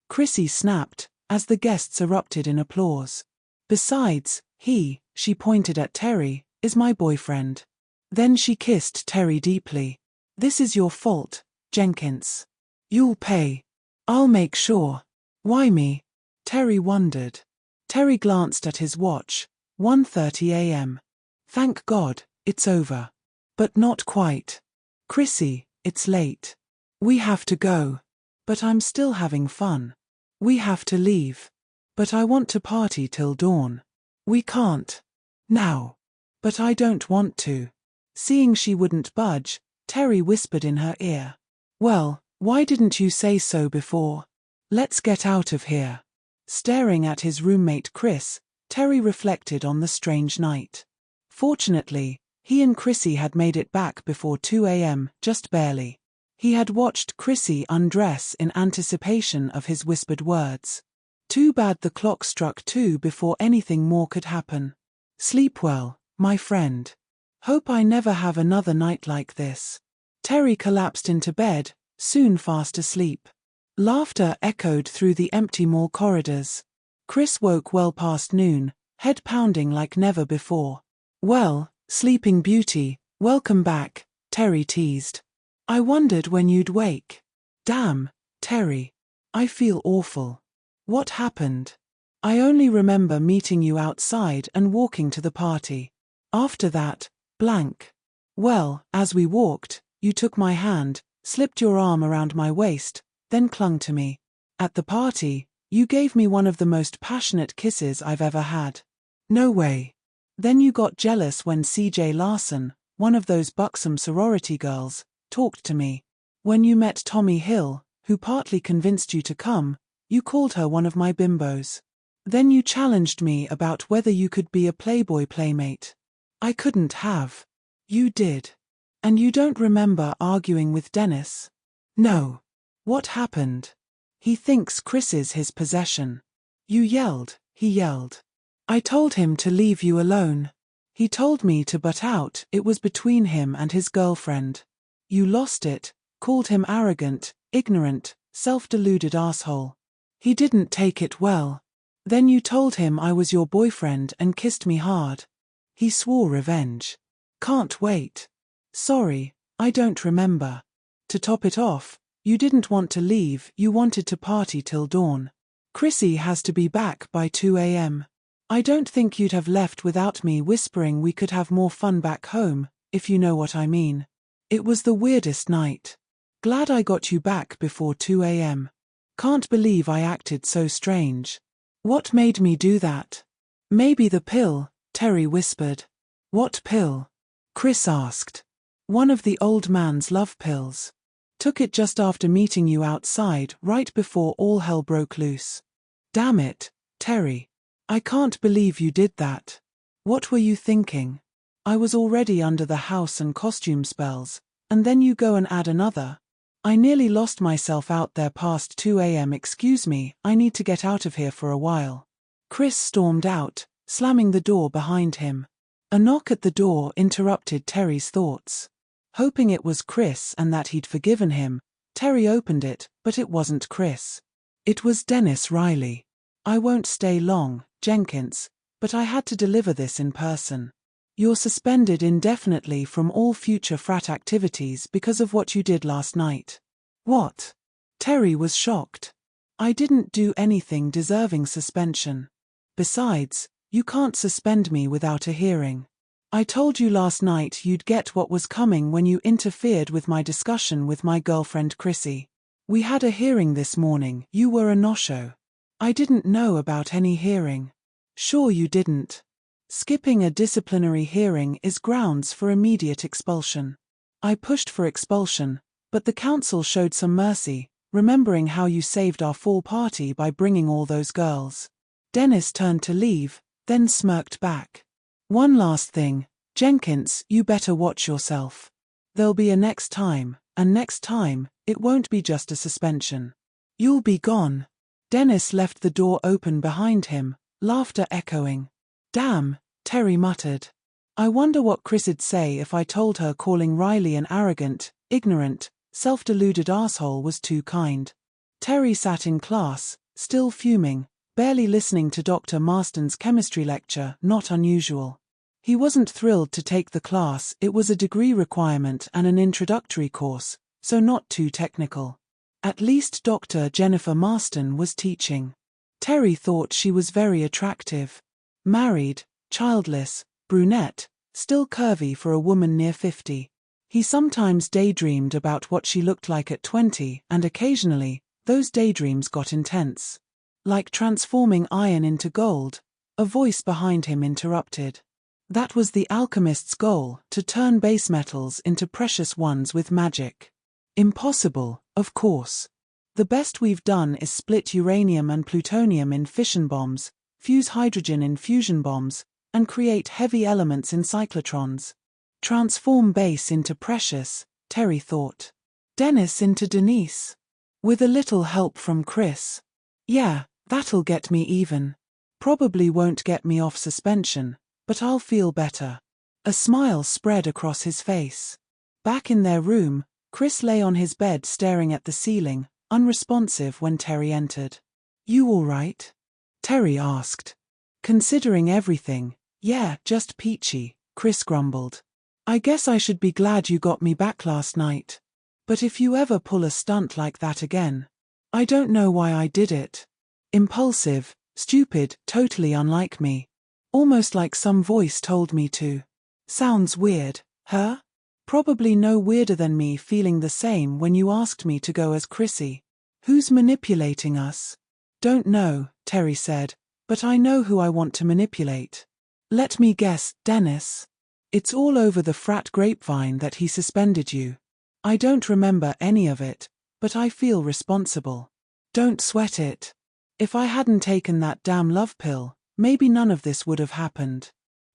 Chrissy snapped, as the guests erupted in applause. Besides, she pointed at Terry, is my boyfriend. Then she kissed Terry deeply. This is your fault, Jenkins. You'll pay. I'll make sure. Why me? Terry wondered. Terry glanced at his watch, 1:30 a.m. Thank God, it's over. But not quite. Chrissy, it's late. We have to go. But I'm still having fun. We have to leave. But I want to party till dawn. We can't. Now. But I don't want to. Seeing she wouldn't budge, Terry whispered in her ear. Well, why didn't you say so before? Let's get out of here. Staring at his roommate Chris, Terry reflected on the strange night. Fortunately, he and Chrissy had made it back before 2 a.m., just barely. He had watched Chrissy undress in anticipation of his whispered words. Too bad the clock struck 2 before anything more could happen. Sleep well, my friend. Hope I never have another night like this. Terry collapsed into bed, soon fast asleep. Laughter echoed through the empty mall corridors. Chris woke well past noon, head pounding like never before. Well, Sleeping Beauty, welcome back, Terry teased. I wondered when you'd wake. Damn, Terry. I feel awful. What happened? I only remember meeting you outside and walking to the party. After that, blank. Well, as we walked, you took my hand, slipped your arm around my waist, then clung to me. At the party, you gave me one of the most passionate kisses I've ever had. No way. Then you got jealous when CJ Larson, one of those buxom sorority girls, talked to me. When you met Tommy Hill, who partly convinced you to come, you called her one of my bimbos. Then you challenged me about whether you could be a Playboy playmate. I couldn't have. You did. And you don't remember arguing with Dennis? No. What happened? He thinks Chris is his possession. You yelled, he yelled. I told him to leave you alone. He told me to butt out, it was between him and his girlfriend. You lost it, called him arrogant, ignorant, self-deluded asshole. He didn't take it well. Then you told him I was your boyfriend and kissed me hard. He swore revenge. Can't wait. Sorry, I don't remember. To top it off, you didn't want to leave, you wanted to party till dawn. Chrissy has to be back by 2 a.m. I don't think you'd have left without me whispering we could have more fun back home, if you know what I mean. It was the weirdest night. Glad I got you back before 2 a.m. Can't believe I acted so strange. What made me do that? Maybe the pill, Terry whispered. What pill? Chris asked. One of the old man's love pills. Took it just after meeting you outside, right before all hell broke loose. Damn it, Terry. I can't believe you did that. What were you thinking? I was already under the house and costume spells, and then you go and add another. I nearly lost myself out there past 2 a.m. Excuse me, I need to get out of here for a while. Chris stormed out, slamming the door behind him. A knock at the door interrupted Terry's thoughts. Hoping it was Chris and that he'd forgiven him, Terry opened it, but it wasn't Chris. It was Dennis Riley. I won't stay long, Jenkins, but I had to deliver this in person. You're suspended indefinitely from all future frat activities because of what you did last night. What? Terry was shocked. I didn't do anything deserving suspension. Besides, you can't suspend me without a hearing. I told you last night you'd get what was coming when you interfered with my discussion with my girlfriend Chrissy. We had a hearing this morning. You were a no-show. I didn't know about any hearing. Sure you didn't. Skipping a disciplinary hearing is grounds for immediate expulsion. I pushed for expulsion, but the council showed some mercy, remembering how you saved our fall party by bringing all those girls. Dennis turned to leave, then smirked back. One last thing, Jenkins, you better watch yourself. There'll be a next time, and next time, it won't be just a suspension. You'll be gone. Dennis left the door open behind him, laughter echoing. Damn, Terry muttered. I wonder what Chris'd say if I told her calling Riley an arrogant, ignorant, self-deluded asshole was too kind. Terry sat in class, still fuming, barely listening to Dr. Marston's chemistry lecture, not unusual. He wasn't thrilled to take the class. It was a degree requirement and an introductory course, so not too technical. At least Dr. Jennifer Marston was teaching. Terry thought she was very attractive. Married, childless, brunette, still curvy for a woman near 50. He sometimes daydreamed about what she looked like at 20, and occasionally, those daydreams got intense. Like transforming iron into gold, a voice behind him interrupted. That was the alchemist's goal, to turn base metals into precious ones with magic. Impossible, of course. The best we've done is split uranium and plutonium in fission bombs, fuse hydrogen in fusion bombs, and create heavy elements in cyclotrons. Transform base into precious, Terry thought. Dennis into Denise. With a little help from Chris. Yeah, that'll get me even. Probably won't get me off suspension, but I'll feel better. A smile spread across his face. Back in their room, Chris lay on his bed staring at the ceiling, unresponsive when Terry entered. You all right? Terry asked. Considering everything, yeah, just peachy, Chris grumbled. I guess I should be glad you got me back last night. But if you ever pull a stunt like that again, I don't know why I did it. Impulsive, stupid, totally unlike me. Almost like some voice told me to. Sounds weird, huh? Probably no weirder than me feeling the same when you asked me to go as Chrissy. Who's manipulating us? Don't know, Terry said, but I know who I want to manipulate. Let me guess, Dennis. It's all over the frat grapevine that he suspended you. I don't remember any of it, but I feel responsible. Don't sweat it. If I hadn't taken that damn love pill, maybe none of this would have happened.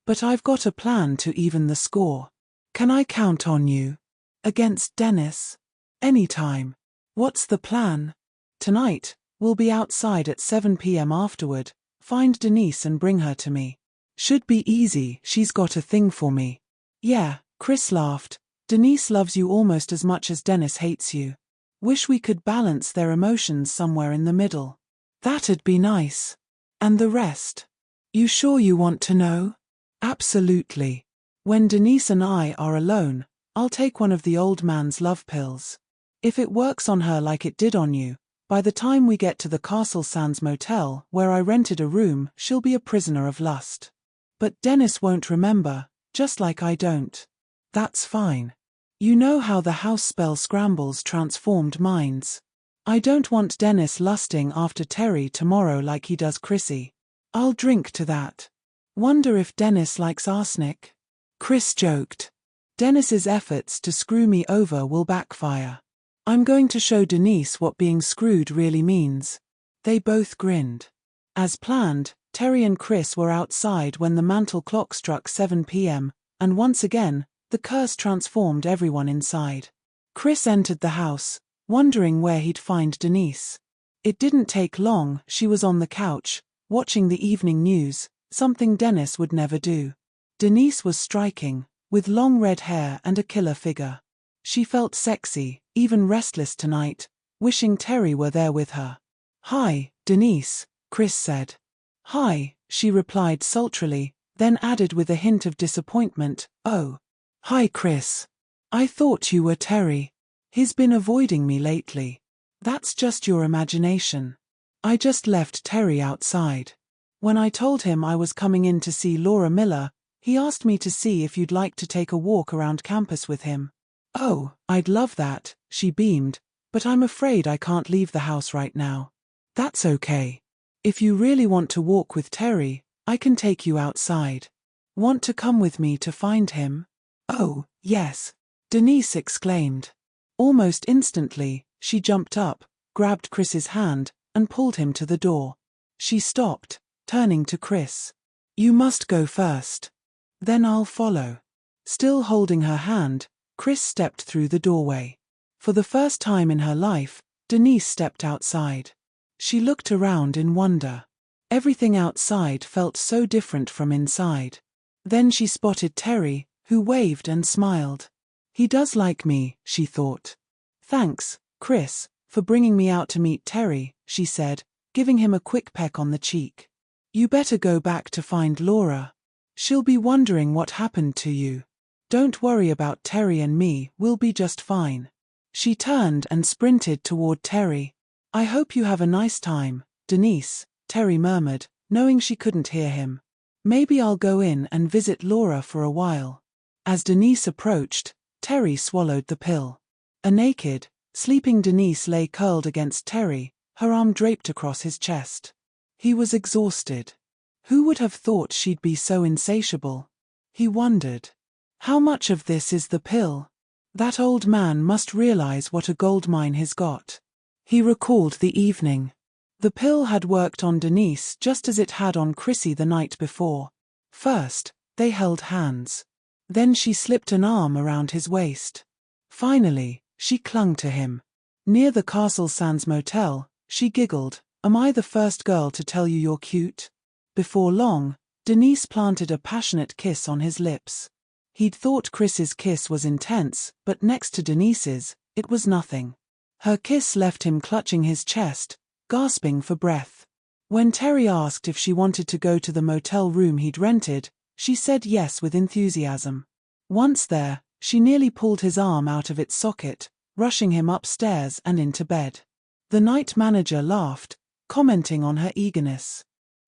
But I've got a plan to even the score. Can I count on you? Against Dennis? Anytime. What's the plan? Tonight, we'll be outside at 7 p.m. afterward. Find Denise and bring her to me. Should be easy, she's got a thing for me. Yeah, Chris laughed. Denise loves you almost as much as Dennis hates you. Wish we could balance their emotions somewhere in the middle. That'd be nice. And the rest? You sure you want to know? Absolutely. When Denise and I are alone, I'll take one of the old man's love pills. If it works on her like it did on you, By the time we get to the Castle Sands motel where I rented a room, she'll be a prisoner of lust. But Dennis won't remember, just like I don't. That's fine. You know how the house spell scrambles transformed minds. I don't want Dennis lusting after Terry tomorrow like he does Chrissy. I'll drink to that. Wonder if Dennis likes arsenic? Chris joked. Dennis's efforts to screw me over will backfire. I'm going to show Denise what being screwed really means. They both grinned. As planned, Terry and Chris were outside when the mantel clock struck 7 p.m., and once again, the curse transformed everyone inside. Chris entered the house, wondering where he'd find Denise. It didn't take long, she was on the couch, watching the evening news, something Dennis would never do. Denise was striking, with long red hair and a killer figure. She felt sexy, even restless tonight, wishing Terry were there with her. "Hi, Denise," Chris said. "Hi," she replied sultrily, then added with a hint of disappointment, "Oh. Hi, Chris. I thought you were Terry. He's been avoiding me lately." "That's just your imagination. I just left Terry outside. When I told him I was coming in to see Laura Miller, he asked me to see if you'd like to take a walk around campus with him." "Oh, I'd love that," she beamed, "but I'm afraid I can't leave the house right now." "That's okay. If you really want to walk with Terry, I can take you outside. Want to come with me to find him?" "Oh, yes," Denise exclaimed. Almost instantly, she jumped up, grabbed Chris's hand, and pulled him to the door. She stopped, turning to Chris. "You must go first. Then I'll follow." Still holding her hand, Chris stepped through the doorway. For the first time in her life, Denise stepped outside. She looked around in wonder. Everything outside felt so different from inside. Then she spotted Terry, who waved and smiled. "He does like me," she thought. "Thanks, Chris, for bringing me out to meet Terry," she said, giving him a quick peck on the cheek. "You better go back to find Laura. She'll be wondering what happened to you. Don't worry about Terry and me, we'll be just fine." She turned and sprinted toward Terry. "I hope you have a nice time, Denise," Terry murmured, knowing she couldn't hear him. "Maybe I'll go in and visit Laura for a while." As Denise approached, Terry swallowed the pill. A naked, sleeping Denise lay curled against Terry, her arm draped across his chest. He was exhausted. Who would have thought she'd be so insatiable? He wondered. How much of this is the pill? That old man must realize what a goldmine he's got. He recalled the evening. The pill had worked on Denise just as it had on Chrissy the night before. First, they held hands. Then she slipped an arm around his waist. Finally, she clung to him. Near the Castle Sands motel, she giggled, "Am I the first girl to tell you you're cute?" Before long, Denise planted a passionate kiss on his lips. He'd thought Chris's kiss was intense, but next to Denise's, it was nothing. Her kiss left him clutching his chest, gasping for breath. When Terry asked if she wanted to go to the motel room he'd rented, she said yes with enthusiasm. Once there, she nearly pulled his arm out of its socket, rushing him upstairs and into bed. The night manager laughed, commenting on her eagerness.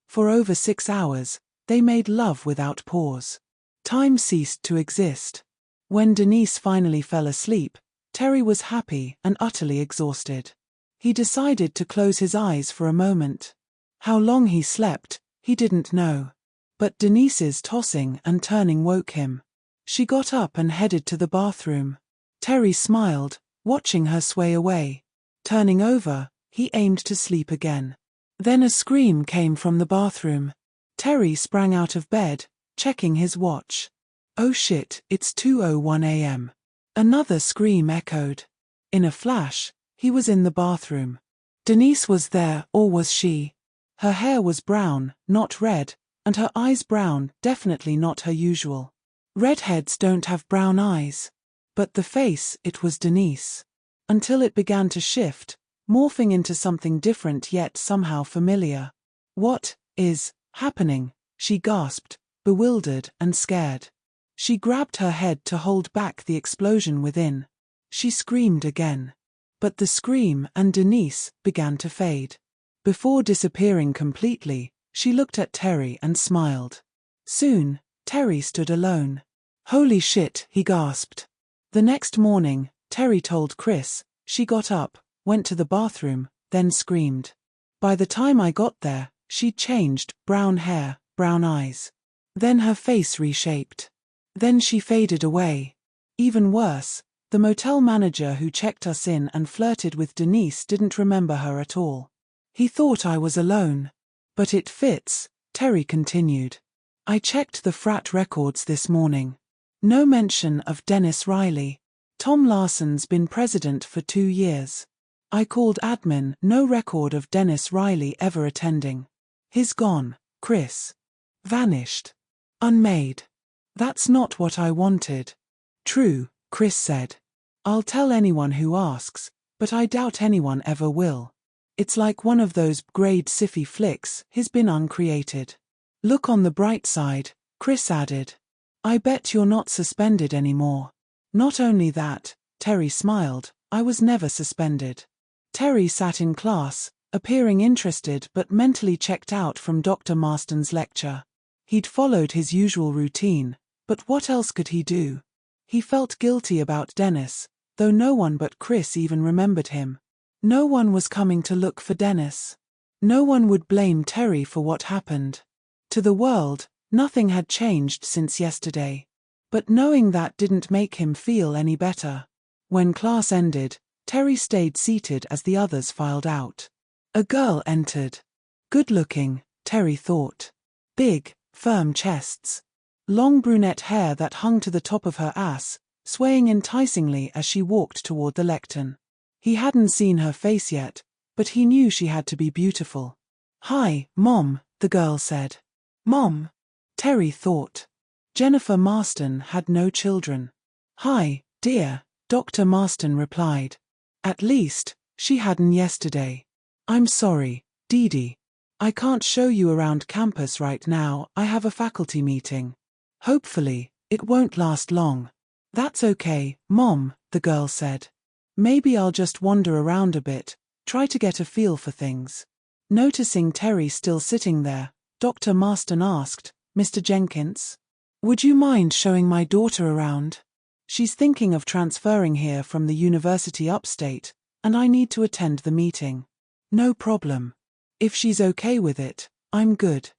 For over 6 hours, they made love without pause. Time ceased to exist. When Denise finally fell asleep, Terry was happy and utterly exhausted. He decided to close his eyes for a moment. How long he slept, he didn't know. But Denise's tossing and turning woke him. She got up and headed to the bathroom. Terry smiled, watching her sway away. Turning over, he aimed to sleep again. Then a scream came from the bathroom. Terry sprang out of bed, checking his watch. "Oh shit, it's 2:01 a.m. Another scream echoed. In a flash, he was in the bathroom. Denise was there, or was she? Her hair was brown, not red, and her eyes brown, definitely not her usual. Redheads don't have brown eyes. But the face, it was Denise. Until it began to shift, morphing into something different yet somehow familiar. "What is happening?" she gasped, bewildered and scared. She grabbed her head to hold back the explosion within. She screamed again. But the scream and Denise began to fade. Before disappearing completely, she looked at Terry and smiled. Soon, Terry stood alone. "Holy shit," he gasped. The next morning, Terry told Chris. She got up, went to the bathroom, then screamed. By the time I got there, she'd changed, brown hair, brown eyes. Then her face reshaped. Then she faded away. Even worse, the motel manager who checked us in and flirted with Denise didn't remember her at all. He thought I was alone. But it fits, Terry continued. I checked the frat records this morning. No mention of Dennis Riley. Tom Larson's been president for 2 years. I called admin, no record of Dennis Riley ever attending. He's gone, Chris. Vanished. Unmade. That's not what I wanted. True, Chris said. I'll tell anyone who asks, but I doubt anyone ever will. It's like one of those grade sci-fi flicks, he's been uncreated. Look on the bright side, Chris added. I bet you're not suspended anymore. Not only that, Terry smiled, I was never suspended. Terry sat in class, appearing interested but mentally checked out from Dr. Marston's lecture. He'd followed his usual routine, but what else could he do? He felt guilty about Dennis, though no one but Chris even remembered him. No one was coming to look for Dennis. No one would blame Terry for what happened. To the world, nothing had changed since yesterday. But knowing that didn't make him feel any better. When class ended, Terry stayed seated as the others filed out. A girl entered. Good-looking, Terry thought. Big, firm chests. Long brunette hair that hung to the top of her ass, swaying enticingly as she walked toward the lectern. He hadn't seen her face yet, but he knew she had to be beautiful. Hi, Mom, the girl said. Mom? Terry thought. Jennifer Marston had no children. Hi, dear, Dr. Marston replied. At least, she hadn't yesterday. I'm sorry, Dee Dee. I can't show you around campus right now, I have a faculty meeting. Hopefully, it won't last long. That's okay, Mom, the girl said. Maybe I'll just wander around a bit, try to get a feel for things. Noticing Terry still sitting there, Dr. Marston asked, Mr. Jenkins? Would you mind showing my daughter around? She's thinking of transferring here from the university upstate, and I need to attend the meeting. No problem. If she's okay with it, I'm good.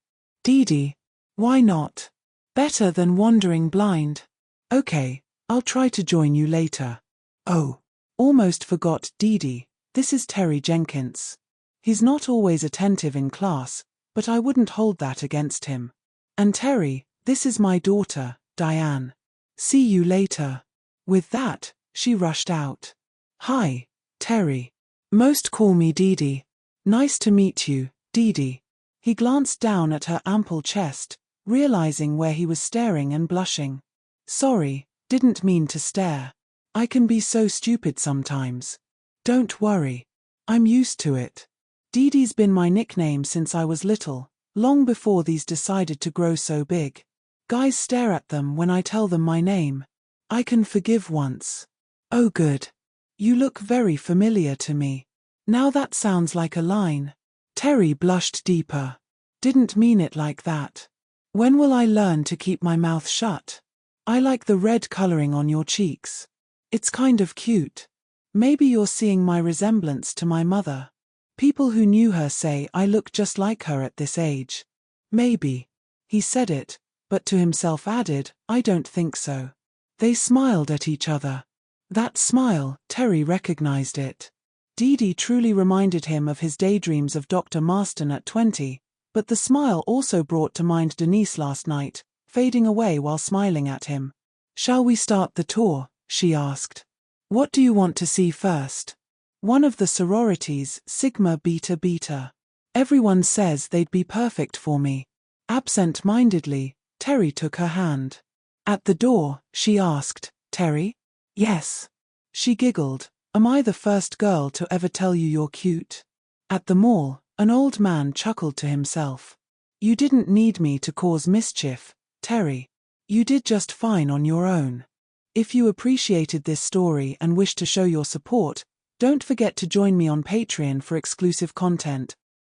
Dee Dee, why not? Better than wandering blind. Okay, I'll try to join you later. Oh, almost forgot Dee Dee, this is Terry Jenkins. He's not always attentive in class, but I wouldn't hold that against him. And Terry, this is my daughter, Diane. See you later. With that, she rushed out. Hi, Terry. Most call me Dee Dee. Nice to meet you, Dee Dee. He glanced down at her ample chest, realizing where he was staring and blushing. Sorry, didn't mean to stare. I can be so stupid sometimes. Don't worry. I'm used to it. Dee Dee's been my nickname since I was little, long before these decided to grow so big. Guys stare at them when I tell them my name. I can forgive once. Oh good. You look very familiar to me. Now that sounds like a line. Terry blushed deeper. Didn't mean it like that. When will I learn to keep my mouth shut? I like the red coloring on your cheeks. It's kind of cute. Maybe you're seeing my resemblance to my mother. People who knew her say I look just like her at this age. Maybe. He said it, but to himself added, I don't think so. They smiled at each other. That smile, Terry recognized it. Dee Dee truly reminded him of his daydreams of Dr. Marston at 20, but the smile also brought to mind Denise last night, fading away while smiling at him. Shall we start the tour? She asked. What do you want to see first? One of the sororities, Sigma Beta Beta. Everyone says they'd be perfect for me. Absent-mindedly, Terry took her hand. At the door, she asked, Terry? Yes. She giggled. Am I the first girl to ever tell you you're cute? At the mall, an old man chuckled to himself. You didn't need me to cause mischief, Terry. You did just fine on your own. If you appreciated this story and wish to show your support, Don't forget to join me on Patreon for exclusive content.